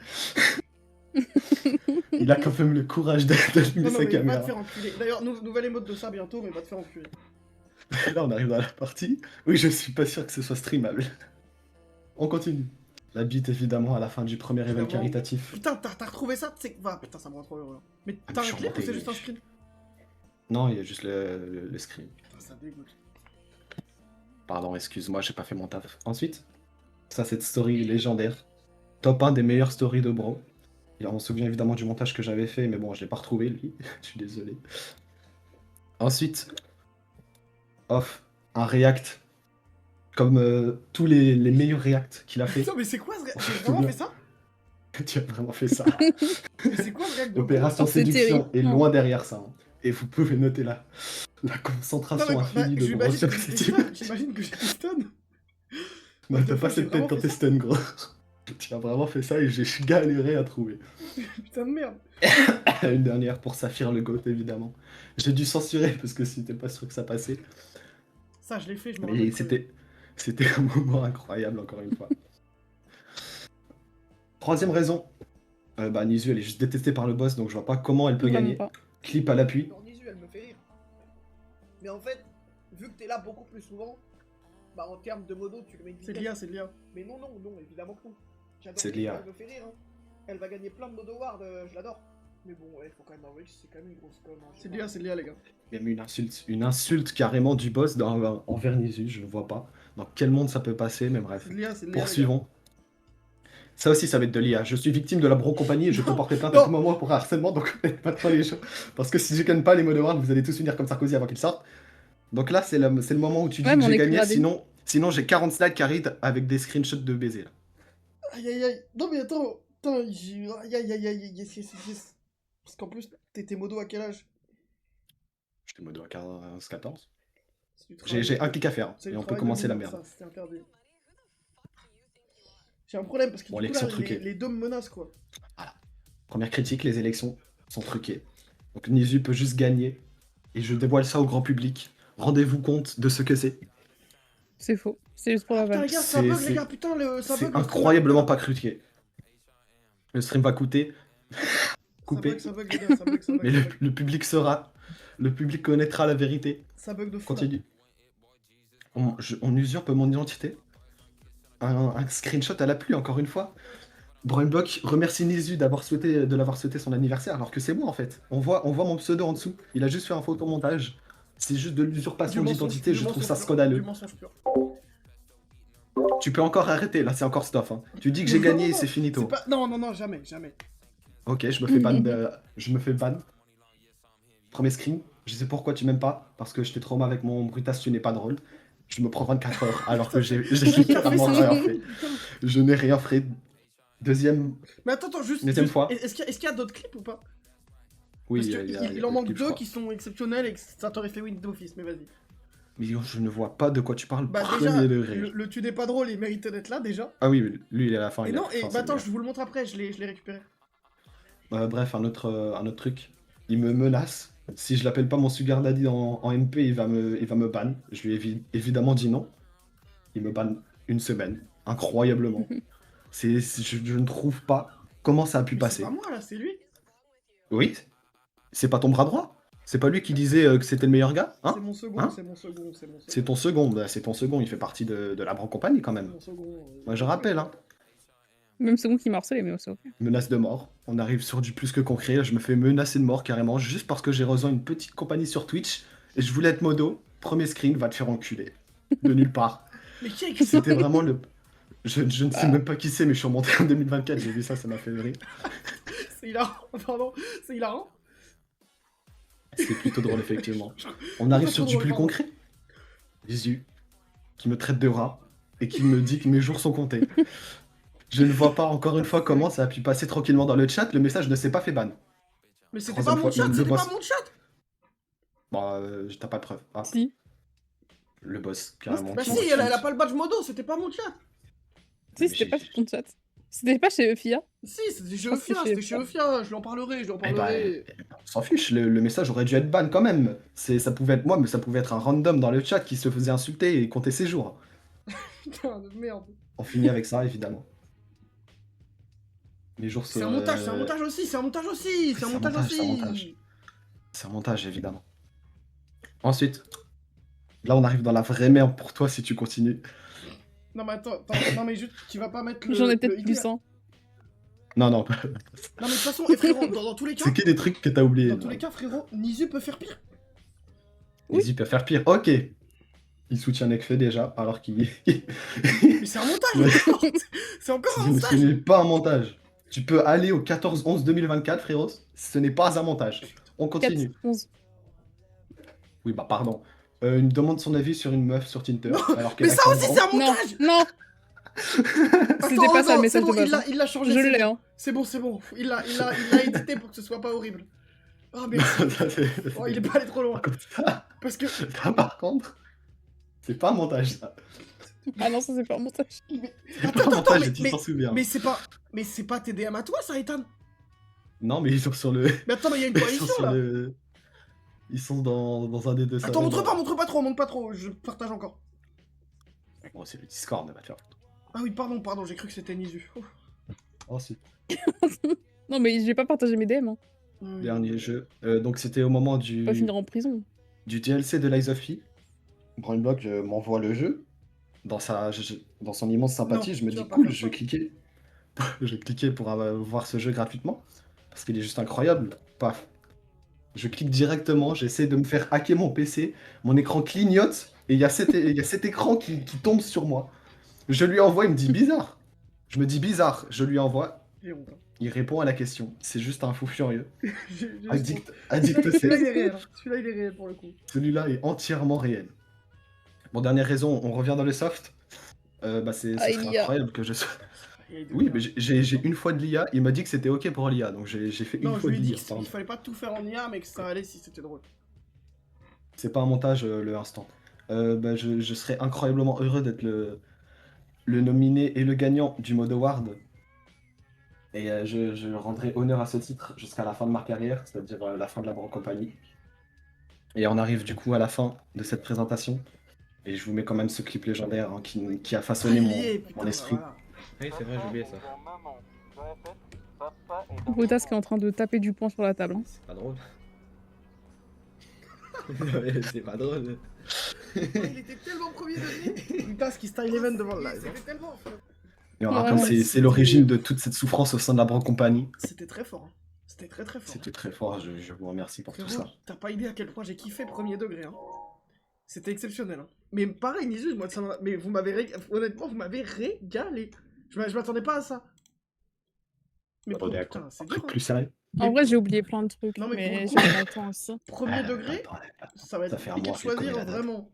Il a quand même le courage d'allumer sa caméra. Va te faire enculer. D'ailleurs, nouvelle émote de ça bientôt, mais va te faire enculer. Là, on arrive dans la partie. Oui, je suis pas sûr que ce soit streamable. On continue. La bite, évidemment, à la fin du premier événement caritatif. Putain, t'as retrouvé ça? Putain, ça me rend trop heureux. Mais t'as un clip ou c'est juste un screen? Non, il y a juste le screen. Putain, ça dégoûte. Pardon, excuse-moi, j'ai pas fait mon taf. Ensuite, ça, cette story légendaire. Top 1 des meilleures stories de bro. Et on se souvient évidemment du montage que j'avais fait, mais bon, je l'ai pas retrouvé, lui. Je suis désolé. Ensuite, off, un react. Comme tous les meilleurs reacts qu'il a fait. Putain, mais c'est quoi ce react? Tu as vraiment fait ça? Tu as vraiment fait ça. Mais c'est quoi ce react? Opération séduction est loin derrière ça. Hein. Et vous pouvez noter la concentration infinie de bro sur cette image. J'imagine que j'étais stun. Non, t'as pas cette tête quand t'es stun, gros. Tu as vraiment fait ça et j'ai galéré à trouver. Putain de merde. Une dernière pour Saphir le GOAT, évidemment. J'ai dû censurer parce que c'était pas sûr que ça passait. Ça, je l'ai fait, je me rappelle. C'était un moment incroyable, encore une fois. Troisième raison. Nizu, elle est juste détestée par le boss, donc je vois pas comment elle peut gagner. Clip à l'appui. Non, Nizu, elle me fait rire. Mais en fait, vu que t'es là beaucoup plus souvent, bah en termes de modo, tu le mets 10. C'est de l'IA, c'est de l'IA. Mais non, évidemment que non. C'est de l'IA. Elle me fait rire, hein. Elle va gagner plein de modo ward, je l'adore. Mais bon, il faut quand même avouer que c'est quand même une grosse conne. Hein, c'est de l'IA, les gars. Il y a eu une insulte carrément du boss envers Nizu, je ne vois pas dans quel monde ça peut passer, mais bref. Poursuivons. Ça aussi, ça va être de l'IA. Je suis victime de la bro compagnie et je peux porter plainte à tout moment pour harcèlement, donc faites pas trop les choses. Parce que si je gagne pas les modes ward, vous allez tous finir comme Sarkozy avant qu'il sorte. Donc là, c'est le moment où tu dis que j'ai gagné, sinon j'ai 40 slides carried avec des screenshots de baiser. Là. Aïe aïe aïe. Non mais attends, aïe aïe aïe aïe, yes. Parce qu'en plus, t'étais modo à quel âge? J'étais modo à 15-14. J'ai un clic à faire, et on peut commencer la merde. C'était interdit. J'ai un problème parce que bon, du coup, là, les deux me menacent quoi. Voilà. Première critique, les élections sont truquées. Donc Nizu peut juste gagner. Et je dévoile ça au grand public. Rendez-vous compte de ce que c'est. C'est faux. C'est juste pour la vanne. Putain, les gars, ça bug, les gars, putain, ça bug. C'est incroyablement pas truqué. Le stream va coûter. Couper. Ça bug, les gars, ça bug. Mais le public saura. Le public connaîtra la vérité. Ça bug de fou. Continue. On usurpe mon identité. Un screenshot à la pluie, encore une fois. Brownblock remercie Nizu de l'avoir souhaité son anniversaire, alors que c'est moi en fait. On voit mon pseudo en dessous. Il a juste fait un photomontage. C'est juste de l'usurpation d'identité, je trouve ça scandaleux. Tu peux encore arrêter, là c'est encore stuff. Hein. Tu dis que j'ai gagné et c'est finito. Non, jamais. Ok, je me fais ban. Premier screen. Je sais pourquoi tu m'aimes pas. Parce que j'étais trauma avec mon Brutas, tu n'es pas drôle. Je me prends 24 heures alors que j'ai littéralement rien fait. Je n'ai rien fait. Deuxième. Mais attends, juste. Deuxième fois. Est-ce qu'il y a d'autres clips ou pas? Oui, il en manque deux qui sont exceptionnels et que ça t'aurait fait win d'office, mais vas-y. Mais je ne vois pas de quoi tu parles. Déjà, le tu n'es pas drôle, il méritait d'être là déjà. Ah oui, lui il est à la fin. Attends, je vous le montre après, je l'ai récupéré. Bref, un autre truc. Il me menace. Si je l'appelle pas mon sugar daddy en MP, il va me ban. Je lui ai évidemment dit non. Il me ban une semaine. Incroyablement. Je ne trouve pas comment ça a pu passer. C'est pas moi là, c'est lui. Oui, C'est pas ton bras droit? C'est pas lui qui disait que c'était le meilleur gars? Hein? C'est mon second, Hein? c'est mon second, c'est mon second. C'est ton second, bah, c'est ton second, il fait partie de la grande compagnie quand même. Mon second, Moi je rappelle, hein. Même second qui m'a harcelé, mais c'est ok. Menace de mort. On arrive sur du plus que concret. Je me fais menacer de mort carrément, juste parce que j'ai rejoint une petite compagnie sur Twitch et je voulais être modo. Premier screen, va te faire enculer. De nulle part. Mais qui a écrit C'était vraiment le. Je ne sais même pas qui c'est, mais je suis remonté en 2024, j'ai vu ça m'a fait rire. C'est hilarant, pardon, c'est hilarant. C'est plutôt drôle, effectivement. On arrive sur du plus concret. Jésus, qui me traite de rat et qui me dit que mes jours sont comptés. Je ne vois pas encore une fois comment ça a pu passer tranquillement dans le chat, le message ne s'est pas fait ban. Mais c'était pas mon chat, c'était pas mon chat. Bah, t'as pas de preuve. Ah. Si. Le boss, carrément. Bah si, elle a pas le badge modo, c'était pas mon chat. Si, c'était pas sur ton chat. C'était pas chez Eufia. Si, c'était chez Eufia, je lui en parlerai, Eh bah, on s'en fiche, le message aurait dû être ban quand même. Ça pouvait être moi, mais ça pouvait être un random dans le chat qui se faisait insulter et compter ses jours. Putain de merde. On finit avec ça, évidemment. Les jours C'est un montage, c'est un montage aussi, c'est un montage aussi, c'est un montage aussi. C'est un montage, évidemment. Ensuite, là on arrive dans la vraie merde pour toi si tu continues. Non mais attends, non mais juste, tu vas pas mettre le... J'en ai peut-être plus, hein. Non. Non mais de toute façon, frérot, dans tous les cas... C'est que des trucs que t'as oubliés. Dans tous les cas, frérot, Nizu peut faire pire. Nizu peut faire pire, ok. Il soutient Nekfeu déjà, alors qu'il... Mais c'est un montage. C'est encore un montage. Ce n'est pas un montage. Tu peux aller au 14-11-2024, frérot. Ce n'est pas un montage. On continue. 4-11. Oui, bah pardon. Une demande son avis sur une meuf sur Tinder. Alors mais ça aussi, c'est un montage. Non. C'était pas ça le message de base. Il l'a changé. Je l'ai, hein. C'est bon. Il l'a édité pour que ce soit pas horrible. Ah mais... oh, il est pas allé trop loin. Parce que... Par contre, c'est pas un montage, ça. Ah non, ça c'est pas un montage. Attends, tu t'en souviens. Mais c'est pas TDM à toi, ça, Ethan? Non, mais ils sont sur le... Mais attends, mais il y a une coalition, là. Ils sont dans un des deux... Attends, montre pas trop, je partage encore. Bon, c'est le Discord, va te faire. Ah oui, pardon, j'ai cru que c'était Nizu. Oh, si. Non, mais je vais pas partager mes DM, hein. Dernier jeu. Donc c'était au moment du... Pas finir en prison. Du DLC de Lies of P. Brainblock m'envoie le jeu. Dans son immense sympathie, non, je me dis cool, je vais cliquer. Je vais cliquer pour voir ce jeu gratuitement. Parce qu'il est juste incroyable. Paf. Je clique directement, j'essaie de me faire hacker mon PC. Mon écran clignote et il y a cet écran qui tombe sur moi. Je lui envoie, il me dit bizarre. Je me dis bizarre, je lui envoie. Il répond à la question. C'est juste un fou furieux. Addict Celui-là, il est réel. Celui-là, il est réel pour le coup. Celui-là est entièrement réel. Bon, dernière raison, on revient dans le soft. Bah, ce serait incroyable que je sois... Oui, mais j'ai une fois de l'IA, il m'a dit que c'était ok pour l'IA, donc j'ai fait une fois de l'IA. Non, il fallait pas tout faire en IA, mais que ça allait si c'était drôle. C'est pas un montage, le instant. Bah, je serais incroyablement heureux d'être le nominé et le gagnant du mode award. Et je rendrai honneur à ce titre jusqu'à la fin de ma carrière, c'est-à-dire la fin de la grande compagnie. Et on arrive du coup à la fin de cette présentation. Et je vous mets quand même ce clip légendaire hein, qui a façonné mon esprit. Voilà. Oui, c'est vrai, j'ai oublié ça. Brutas qui est en train de taper du poing sur la table. C'est pas drôle. C'est pas drôle. Il était tellement premier degré. Brutas qui style event devant le live. C'était tellement... Et on rappelle, c'est l'origine de toute cette souffrance au sein de la grande compagnie. C'était très fort. C'était très fort. C'était très fort, je vous remercie pour tout ça. T'as pas idée à quel point j'ai kiffé premier degré. Hein. C'était exceptionnel. Hein. Mais pareil, Nizu, moi, mais vous m'avez honnêtement, vous m'avez régalé. Je m'attendais pas à ça. Mais putain, c'est dur. Plus sérieux. En vrai, j'ai oublié plein de trucs, non, mais j'ai pas le temps aussi. Premier degré, ça va être compliqué de choisir vraiment.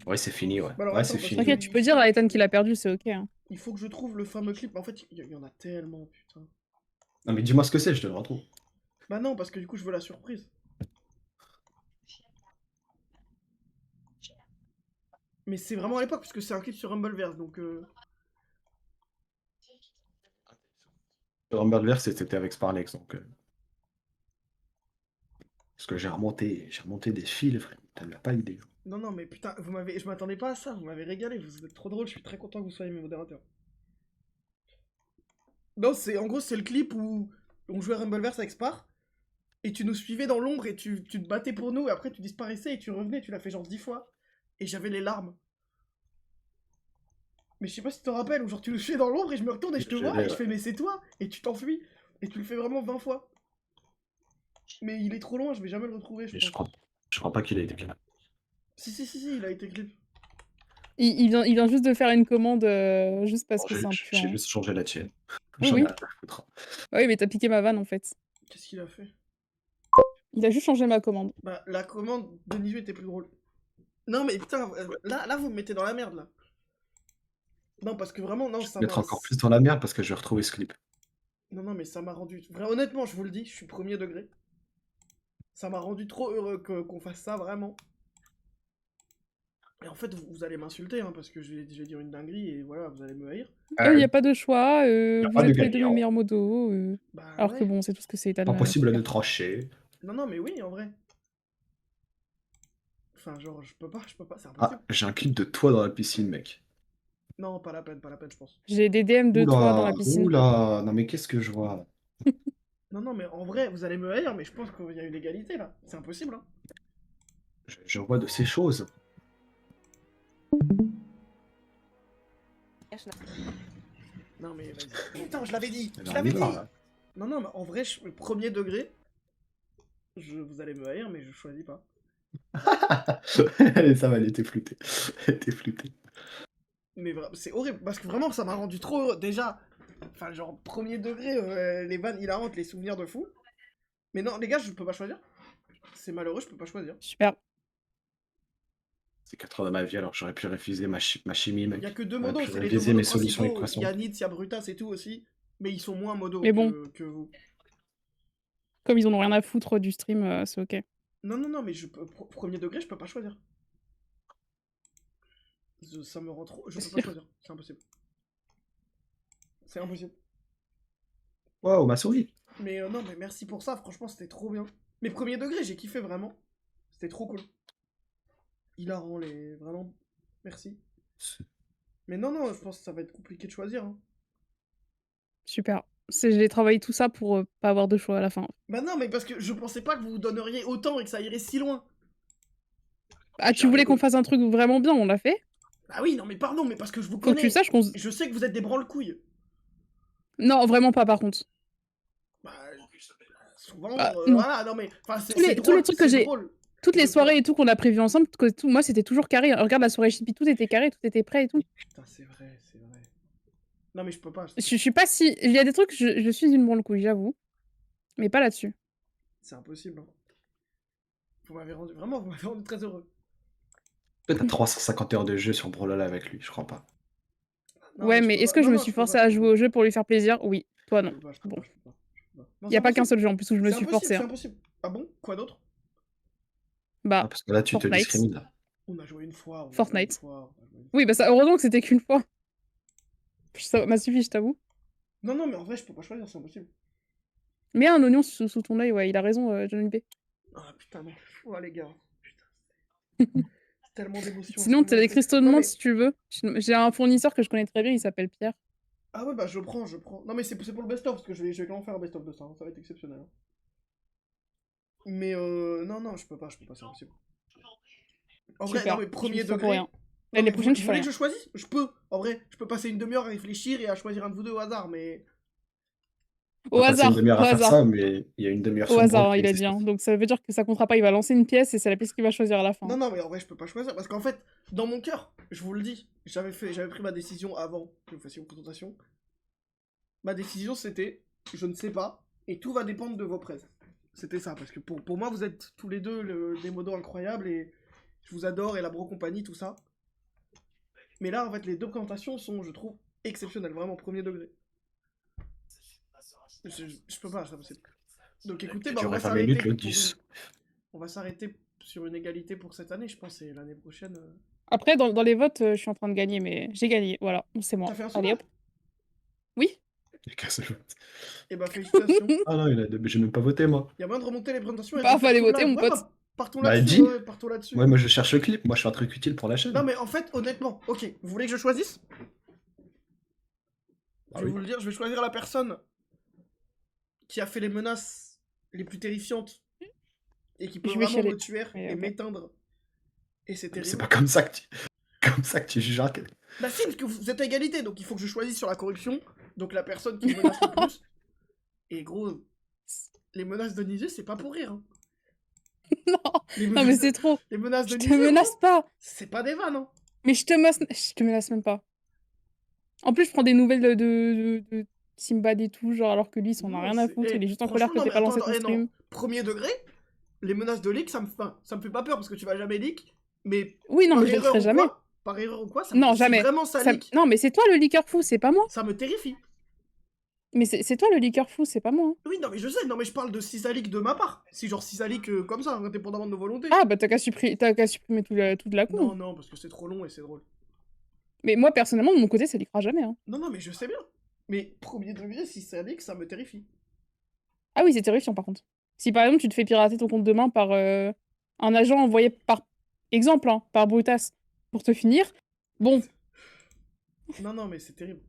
Ouais, c'est fini, ouais. Bah alors, ouais, attends, c'est fini. Ok, tu peux dire à Ethan qu'il a perdu, c'est ok. Hein. Il faut que je trouve le fameux clip. En fait, il y en a tellement, putain. Non, mais dis-moi ce que c'est, je te le retrouve. Bah non, parce que du coup, je veux la surprise. Mais c'est vraiment à l'époque, parce que c'est un clip sur Rumbleverse, donc... Rumbleverse, c'était avec Sparlex, donc... Parce que j'ai remonté des fils, frère. T'as pas idée. Non, mais putain, je m'attendais pas à ça, vous m'avez régalé, vous êtes trop drôle, je suis très content que vous soyez mes modérateurs. Non, en gros, c'est le clip où on jouait à Rumbleverse avec Spar, Et tu nous suivais dans l'ombre et tu te battais pour nous, et après tu disparaissais et tu revenais, tu l'as fait genre 10 fois. Et j'avais les larmes. Mais je sais pas si tu te rappelles, ou genre tu nous suivais dans l'ombre et je me retourne et je te vois et je fais mais c'est toi. Et tu t'enfuis. Et tu le fais vraiment 20 fois. Mais il est trop loin, je vais jamais le retrouver, je pense. Je crois pas qu'il ait été clip. Si, il a été clip. Il vient juste de faire une commande juste parce que c'est un J'ai juste changé la tienne. Oui, J'en ai oui. rien à foutre. Oui, mais t'as piqué ma vanne en fait. Qu'est-ce qu'il a fait? Il a juste changé ma commande. Bah, la commande de Nizu était plus drôle. Non, mais putain, là, vous me mettez dans la merde, là. Non, parce que vraiment, non, ça m'a... Mettre encore plus dans la merde parce que je vais retrouver ce clip. Non, mais ça m'a rendu... Honnêtement, je vous le dis, je suis premier degré. Ça m'a rendu trop heureux qu'on fasse ça, vraiment. Et en fait, vous allez m'insulter, hein, parce que je vais dire une dinguerie, et voilà, vous allez me haïr. Il n'y a pas de choix, vous êtes les deux mes meilleurs modos. Bah, alors ouais. que bon, c'est tout ce que c'est Ethan. Impossible de trancher. Non, mais oui, en vrai. Enfin, genre, je peux pas, c'est impossible. Ah, j'ai un clip de toi dans la piscine, mec. Non, pas la peine, je pense. J'ai des DM de toi dans la piscine. Oula, non mais qu'est-ce que je vois? Non, mais en vrai, vous allez me haïr, mais je pense qu'il y a une égalité, là. C'est impossible, hein. Je vois de ces choses. Non, mais vas-y. Putain, je l'avais dit. Là. Non, mais en vrai, premier degré, vous allez me haïr, mais je choisis pas. Ça va, elle était floutée. Mais c'est horrible, parce que vraiment, ça m'a rendu trop heureux. Déjà, enfin, genre, premier degré, les vannes hilarantes, les souvenirs de fou. Mais non, les gars, je peux pas choisir. C'est malheureux, je peux pas choisir. Super. C'est 4 heures de ma vie, alors j'aurais pu refuser ma chimie, mec. Il y a que deux modos, c'est les deux deux mes modos solutions principaux. Il y a Nitz, il y a Brutas et tout aussi. Mais ils sont moins modos mais bon. que vous. Comme ils en ont rien à foutre du stream, c'est ok. Non, mais premier degré, je peux pas choisir. Ça me rend trop... Je peux pas choisir, c'est impossible. C'est impossible. Wow, ma souris. Mais non, mais merci pour ça, franchement, c'était trop bien. Mais premier degré, j'ai kiffé vraiment. C'était trop cool. Hilarant, vraiment, merci. Mais non, je pense que ça va être compliqué de choisir. Hein. Super. J'ai travaillé tout ça pour pas avoir de choix à la fin. Bah non, mais parce que je pensais pas que vous donneriez autant et que ça irait si loin. Ah, tu voulais qu'on fasse un truc vraiment bien, on l'a fait? Ah oui, non, mais pardon, mais parce que je vous Faut connais. que tu saches qu'on... Je sais que vous êtes des branle-couilles. Non, vraiment pas, par contre. Bah, souvent, voilà, non mais... Tous les trucs que j'ai... Toutes les soirées et tout qu'on a prévues ensemble, moi c'était toujours carré. Regarde la soirée Chippy, tout était carré, tout était prêt et tout. Putain, c'est vrai. Non mais je peux pas. Je suis pas si... Il y a des trucs, je suis une branle-couille, j'avoue. Mais pas là-dessus. C'est impossible. Hein. Vous m'avez rendu très heureux. T'as 350 heures de jeu sur Brawlhalla avec lui, je crois pas. Non, ouais, mais est-ce que je me suis forcée à jouer au jeu pour lui faire plaisir? Oui, toi non. Bon. Il n'y a pas qu'un seul jeu en plus où je me suis forcée. C'est impossible. Ah bon? Quoi d'autre? Bah, parce que là, tu te discrimines. Là. On a joué une fois. Fortnite. Oui, bah ça, heureusement que c'était qu'une fois. Ça m'a suffi, je t'avoue. Non, mais en vrai, je peux pas choisir, c'est impossible. Mets un oignon sous ton œil, ouais, il a raison, Johnny B. Ah putain, non. Oh les gars. Putain. C'est tellement d'émotions. Sinon, t'as des cristaux de menthe si tu veux. J'ai un fournisseur que je connais très bien, il s'appelle Pierre. Ah ouais, bah je prends. Non, mais c'est pour le best-of, parce que je vais clairement faire un best-of de ça. Hein. Ça va être exceptionnel. Hein. Mais non, je peux pas, c'est impossible. En vrai, non, mais premier degré. Les prochaines, vous voulez que je choisisse? Je peux. En vrai, je peux passer une demi-heure à réfléchir et à choisir un de vous deux au hasard, mais... Au hasard, une demi-heure à faire ça, mais il y a une demi-heure au hasard, il a dit. Hein. Donc ça veut dire que ça comptera pas, il va lancer une pièce et c'est la pièce qu'il va choisir à la fin. Non, mais en vrai, je peux pas choisir. Parce qu'en fait, dans mon cœur, je vous le dis, j'avais pris ma décision avant que vous fassiez une présentation. Ma décision, c'était, je ne sais pas, et tout va dépendre de vos prêts. C'était ça, parce que pour moi, vous êtes tous les deux des modos incroyables et je vous adore et la bro compagnie, tout ça. Mais là, en fait, les deux présentations sont, je trouve, exceptionnelles, vraiment premier degré. Je peux pas, ça possible. Donc écoutez, bah, on va s'arrêter sur une égalité pour cette année, je pense, et l'année prochaine... Après, dans les votes, je suis en train de gagner, mais j'ai gagné, voilà, c'est moi. T'as fait un Allez hop. Oui. Et bah félicitations. Ah non, j'ai même pas voté, moi. Il y a moyen de remonter les présentations. Bah, fallait voter, mon pote. Partons là-dessus. Ouais, moi je cherche le clip, moi je fais un truc utile pour la chaîne. Non, mais en fait, honnêtement, ok, vous voulez que je choisisse? Je vais vous le dire, je vais choisir la personne qui a fait les menaces les plus terrifiantes et qui peut Je vais vraiment chialer. me tuer et Ok. m'éteindre. Et c'est C'est terrible. pas comme ça que tu... comme ça que tu juges un... Bah si, parce que vous êtes à égalité, donc il faut que je choisisse sur la corruption, donc la personne qui me menace le plus. Et gros, les menaces de Nisus, c'est pas pour rire. Hein. Non, mais c'est trop. Les menaces de Je te Nisus, menace pas. c'est pas des vannes. Hein. Mais je te menace même pas. En plus, je prends des nouvelles de Simbad et tout, genre, alors que lui, il s'en a Non, rien à foutre. Il est juste en colère que franchement, t'aies non, pas mais lancé attends, ton stream. non. Premier degré, les menaces de leak, ça me fait pas peur parce que tu vas jamais leak, mais Oui, non, par mais je le erreur ferai ou jamais. quoi, par erreur ou quoi, ça me Non, si jamais. vraiment ça leak, Non, mais c'est toi le leaker fou, c'est pas moi. ça me terrifie. Mais c'est toi le leaker fou, c'est pas moi. Hein. Oui, non, mais je sais, non, mais je parle de si ça leak de ma part. Si genre si ça leak comme ça, indépendamment de nos volontés. Ah, bah t'as qu'à supprimer toute la con. Non, parce que c'est trop long et c'est drôle. Mais moi, personnellement, de mon côté, ça leakera jamais. Hein. Non, mais je sais bien. Mais premier degré, si ça leak, ça me terrifie. Ah oui, c'est terrifiant, par contre. Si, par exemple, tu te fais pirater ton compte demain par un agent envoyé par... Exemple, hein, par Brutas, pour te finir, bon... Non, mais c'est terrible.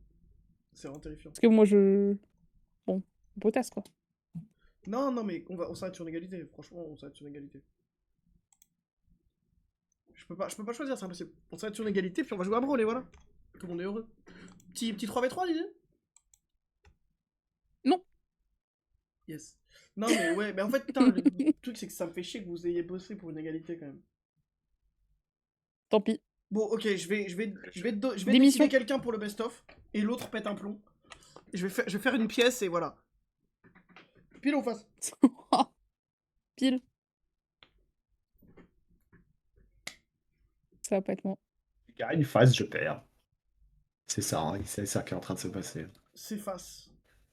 C'est vraiment terrifiant. Parce que moi, Bon, Brutas, quoi. Non, mais on s'arrête sur une égalité. Franchement, on s'arrête sur une égalité. Je peux pas choisir, c'est impossible. On s'arrête sur une égalité, puis on va jouer à Brawl, et voilà. Tout le monde est heureux. Petit 3v3, Didier? Non. Yes. Non, mais ouais, mais en fait, putain, le truc, c'est que ça me fait chier que vous ayez bossé pour une égalité, quand même. Tant pis. Bon, ok, je vais Démission. décider quelqu'un pour le best-of, et l'autre pète un plomb. Je vais faire une pièce, et voilà. Pile ou face? Pile. Ça va pas être moi. Je gagne, face, je perds. C'est ça, hein, c'est ça qui est en train de se passer. C'est face.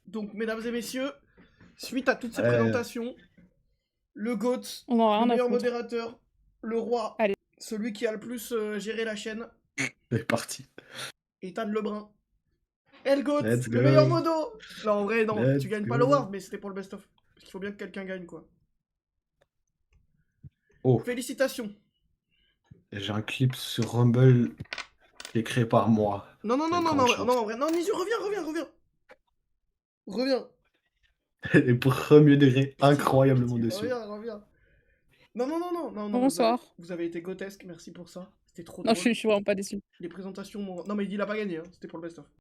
Donc, mesdames et messieurs, suite à toutes ces présentations, le GOAT, le meilleur modérateur, le roi, Allez. celui qui a le plus géré la chaîne, C'est parti. Ethan Lebrun. El GOAT, Let's le go. meilleur modo. Non, en vrai, non, Let's tu gagnes go. pas le Ward, mais c'était pour le best-of. Parce qu'il faut bien que quelqu'un gagne, quoi. Oh. Félicitations. J'ai un clip sur Rumble qui est créé par moi. Non, en vrai, non, Nizu, reviens. Reviens. Les premiers degrés, incroyablement dessus. Reviens. Non. Bonsoir. Vous avez été grotesque, merci pour ça. C'était trop Non, drôle. je suis vraiment pas déçu. Les présentations m'ont... Non, mais il a pas gagné, hein. C'était pour le best-of.